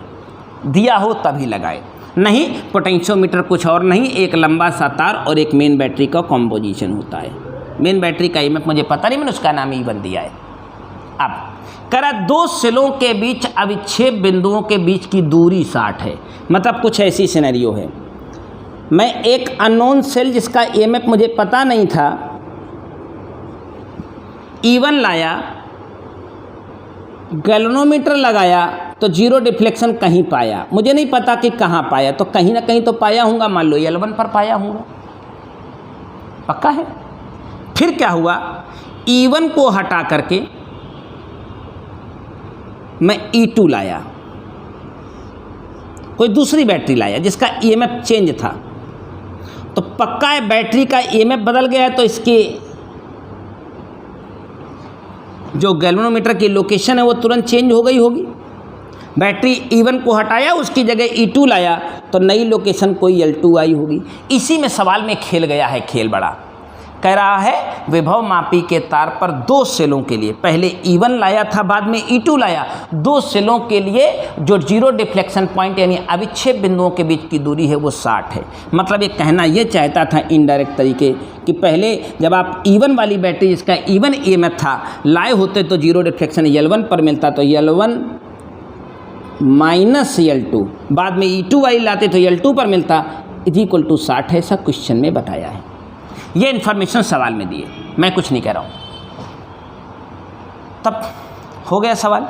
दिया हो तभी लगाएं। नहीं, पोटेंशियोमीटर कुछ और नहीं, एक लंबा सा तार और एक मेन बैटरी का कॉम्पोजिशन होता है। मेन बैटरी का EMF मुझे पता नहीं, मैंने उसका नाम E1 दिया है। अब करा दो सेलों के बीच अविच्छेद बिंदुओं के बीच की दूरी 60 है। मतलब कुछ ऐसी सिनेरियो है, मैं एक अननोन सेल जिसका EMF मुझे पता नहीं था E1 लाया, गैल्वेनोमीटर लगाया तो जीरो डिफ्लेक्शन कहीं पाया, मुझे नहीं पता कि कहाँ पाया, तो कहीं ना कहीं तो पाया हूँगा, मान लो L1 पर पाया हूँगा। पक्का है। फिर क्या हुआ, E1 को हटा करके मैं E2 लाया, कोई दूसरी बैटरी लाया जिसका EMF चेंज था, तो पक्का है बैटरी का EMF बदल गया है, तो इसके जो गैल्वेनोमीटर की लोकेशन है वो तुरंत चेंज हो गई होगी। बैटरी E1 को हटाया, उसकी जगह E2 लाया, तो नई लोकेशन कोई L2 आई होगी। इसी में सवाल में खेल गया है, खेल बड़ा कह रहा है विभव मापी के तार पर 2 सेलों के लिए, पहले E1 लाया था बाद में E2 लाया, 2 सेलों के लिए जो जीरो डिफ्लेक्शन पॉइंट यानी अविच्छेद बिंदुओं के बीच की दूरी है वो 60 है। मतलब ये कहना ये चाहता था इनडायरेक्ट तरीके कि पहले जब आप E1 वाली बैटरी जिसका E1 EMF था लाए होते तो जीरो डिफ्लेक्शन L1 पर मिलता, तो L1 माइनस L2, बाद में E2 वाली लाते तो L2 पर मिलता, इज इक्वल टू 60 है। ऐसा क्वेश्चन में बताया है, ये इन्फॉर्मेशन सवाल में दिए, मैं कुछ नहीं कह रहा हूँ। तब हो गया सवाल,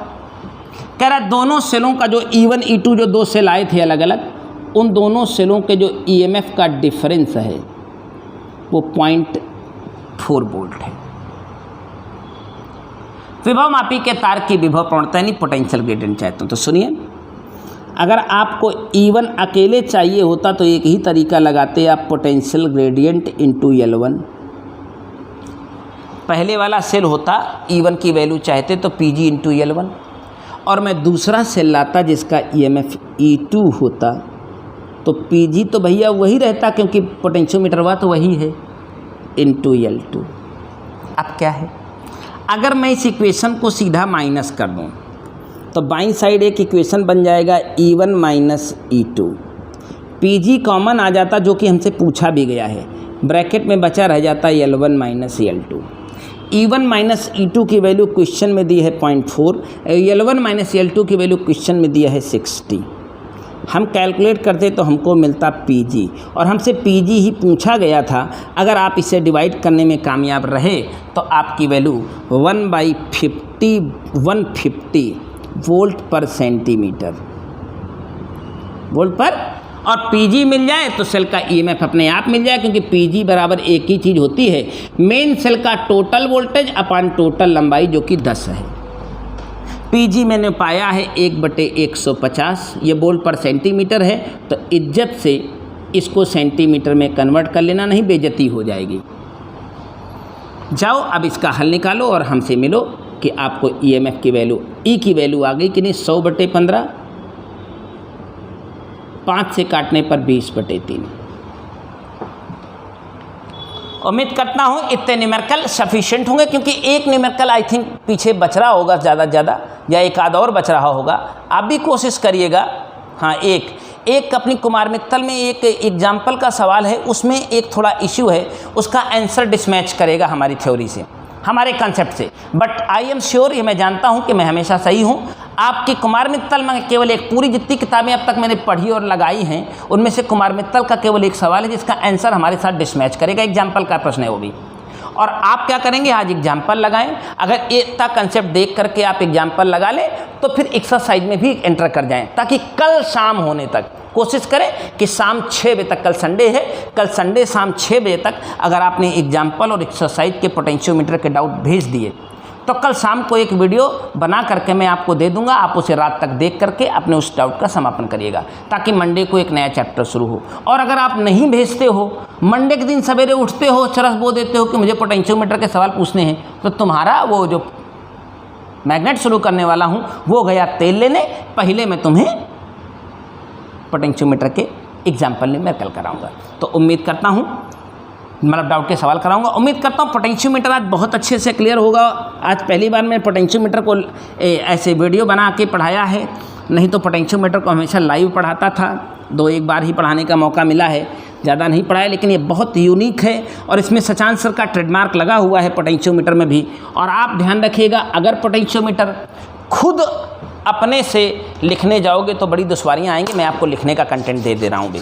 कह रहा दोनों सेलों का जो E1 E2 जो 2 सेल आए थे अलग अलग, उन दोनों सेलों के जो EMF का डिफरेंस है वो 0.4 वोल्ट है। विभव मापी के तार की विभव प्रवणता यानी पोटेंशियल ग्रेडियंट चाहता हूँ, तो सुनिए, अगर आपको E1 अकेले चाहिए होता तो एक ही तरीका लगाते, आप पोटेंशियल ग्रेडियंट इंटू L1। पहले वाला सेल होता E1 की वैल्यू चाहते तो PG इंटू L1, और मैं दूसरा सेल लाता जिसका EMF E2 होता, तो PG तो भैया वही रहता क्योंकि पोटेंशियोमीटर हुआ तो वही है, इंटू L2। अब क्या है, अगर मैं इस इक्वेशन को सीधा माइनस कर दूँ तो बाईं साइड एक इक्वेशन बन जाएगा E1 minus E2, PG common आ जाता जो कि हमसे पूछा भी गया है, ब्रैकेट में बचा रह जाता L1 minus L2। E1 minus E2 की वैल्यू क्वेश्चन में दी है 0.4, L1 माइनस L2 की वैल्यू क्वेश्चन में दिया है 60। हम कैलकुलेट करते तो हमको मिलता PG, और हमसे PG ही पूछा गया था। अगर आप इसे डिवाइड करने में कामयाब रहे तो आपकी वैल्यू 1/50 वोल्ट पर सेंटीमीटर, वोल्ट पर, और PG मिल जाए तो सेल का EMF अपने आप मिल जाए, क्योंकि PG बराबर एक ही चीज़ होती है, मेन सेल का टोटल वोल्टेज अपान टोटल लंबाई जो कि 10 है। PG मैंने पाया है 1/150, ये वोल्ट पर सेंटीमीटर है, तो इज्जत से इसको सेंटीमीटर में कन्वर्ट कर लेना, नहीं बेइज्जती हो जाएगी। जाओ अब इसका हल निकालो और हमसे मिलो कि आपको EMF की वैल्यू, E की वैल्यू आ गई कि नहीं, 100/15, 5 से काटने पर 20/3। उम्मीद करता हूँ इतने न्यूमेरिकल सफिशिएंट होंगे, क्योंकि एक न्यूमेरिकल आई थिंक पीछे बच रहा होगा ज़्यादा से ज़्यादा, या एक आध और बच रहा होगा। आप भी कोशिश करिएगा। हाँ, एक अपनी कुमार मित्तल में एक एग्जाम्पल का सवाल है, उसमें एक थोड़ा इश्यू है, उसका आंसर डिसमैच करेगा हमारी थ्योरी से, हमारे कंसेप्ट से, बट आई एम श्योर, ये मैं जानता हूँ कि मैं हमेशा सही हूँ। आपकी कुमार मित्तल में केवल एक, पूरी जितनी किताबें अब तक मैंने पढ़ी और लगाई हैं उनमें से कुमार मित्तल का केवल एक सवाल है जिसका आंसर हमारे साथ डिसमैच करेगा। एग्जाम्पल का प्रश्न है वो भी। और आप क्या करेंगे, आज एग्जाम्पल लगाएं। अगर इतना कंसेप्ट देख करके आप एग्जाम्पल लगा लें तो फिर एक्सरसाइज में भी एंटर कर जाएं, ताकि कल शाम होने तक कोशिश करें कि शाम 6 बजे तक, कल संडे है, कल संडे शाम 6 बजे तक अगर आपने एग्जाम्पल और एक्सरसाइज के पोटेंशियोमीटर के डाउट भेज दिए तो कल शाम को एक वीडियो बना करके मैं आपको दे दूंगा। आप उसे रात तक देख करके अपने उस डाउट का समापन करिएगा, ताकि मंडे को एक नया चैप्टर शुरू हो। और अगर आप नहीं भेजते हो, मंडे के दिन सवेरे उठते हो, चरस बो देते हो कि मुझे पोटेंशियोमीटर के सवाल पूछने हैं, तो तुम्हारा वो जो मैग्नेट शुरू करने वाला हूँ वो गया तेल लेने, पहले मैं तुम्हें पोटेंशियोमीटर के एग्जाम्पल में मैं कल कराऊंगा। तो उम्मीद करता हूँ, मतलब डाउट के सवाल कराऊंगा, उम्मीद करता हूँ पोटेंशियोमीटर आज बहुत अच्छे से क्लियर होगा। आज पहली बार मैं पोटेंशियोमीटर को ऐसे वीडियो बना के पढ़ाया है, नहीं तो पोटेंशियोमीटर को हमेशा लाइव पढ़ाता था। 2-1 बार ही पढ़ाने का मौका मिला है, ज़्यादा नहीं पढ़ाया, लेकिन ये बहुत यूनिक है और इसमें सचान सर का ट्रेडमार्क लगा हुआ है पोटेंशियोमीटर में भी। और आप ध्यान रखिएगा, अगर पोटेंशियोमीटर खुद अपने से लिखने जाओगे तो बड़ी दुश्वारियाँ आएंगी। मैं आपको लिखने का कंटेंट दे रहा हूँ भी।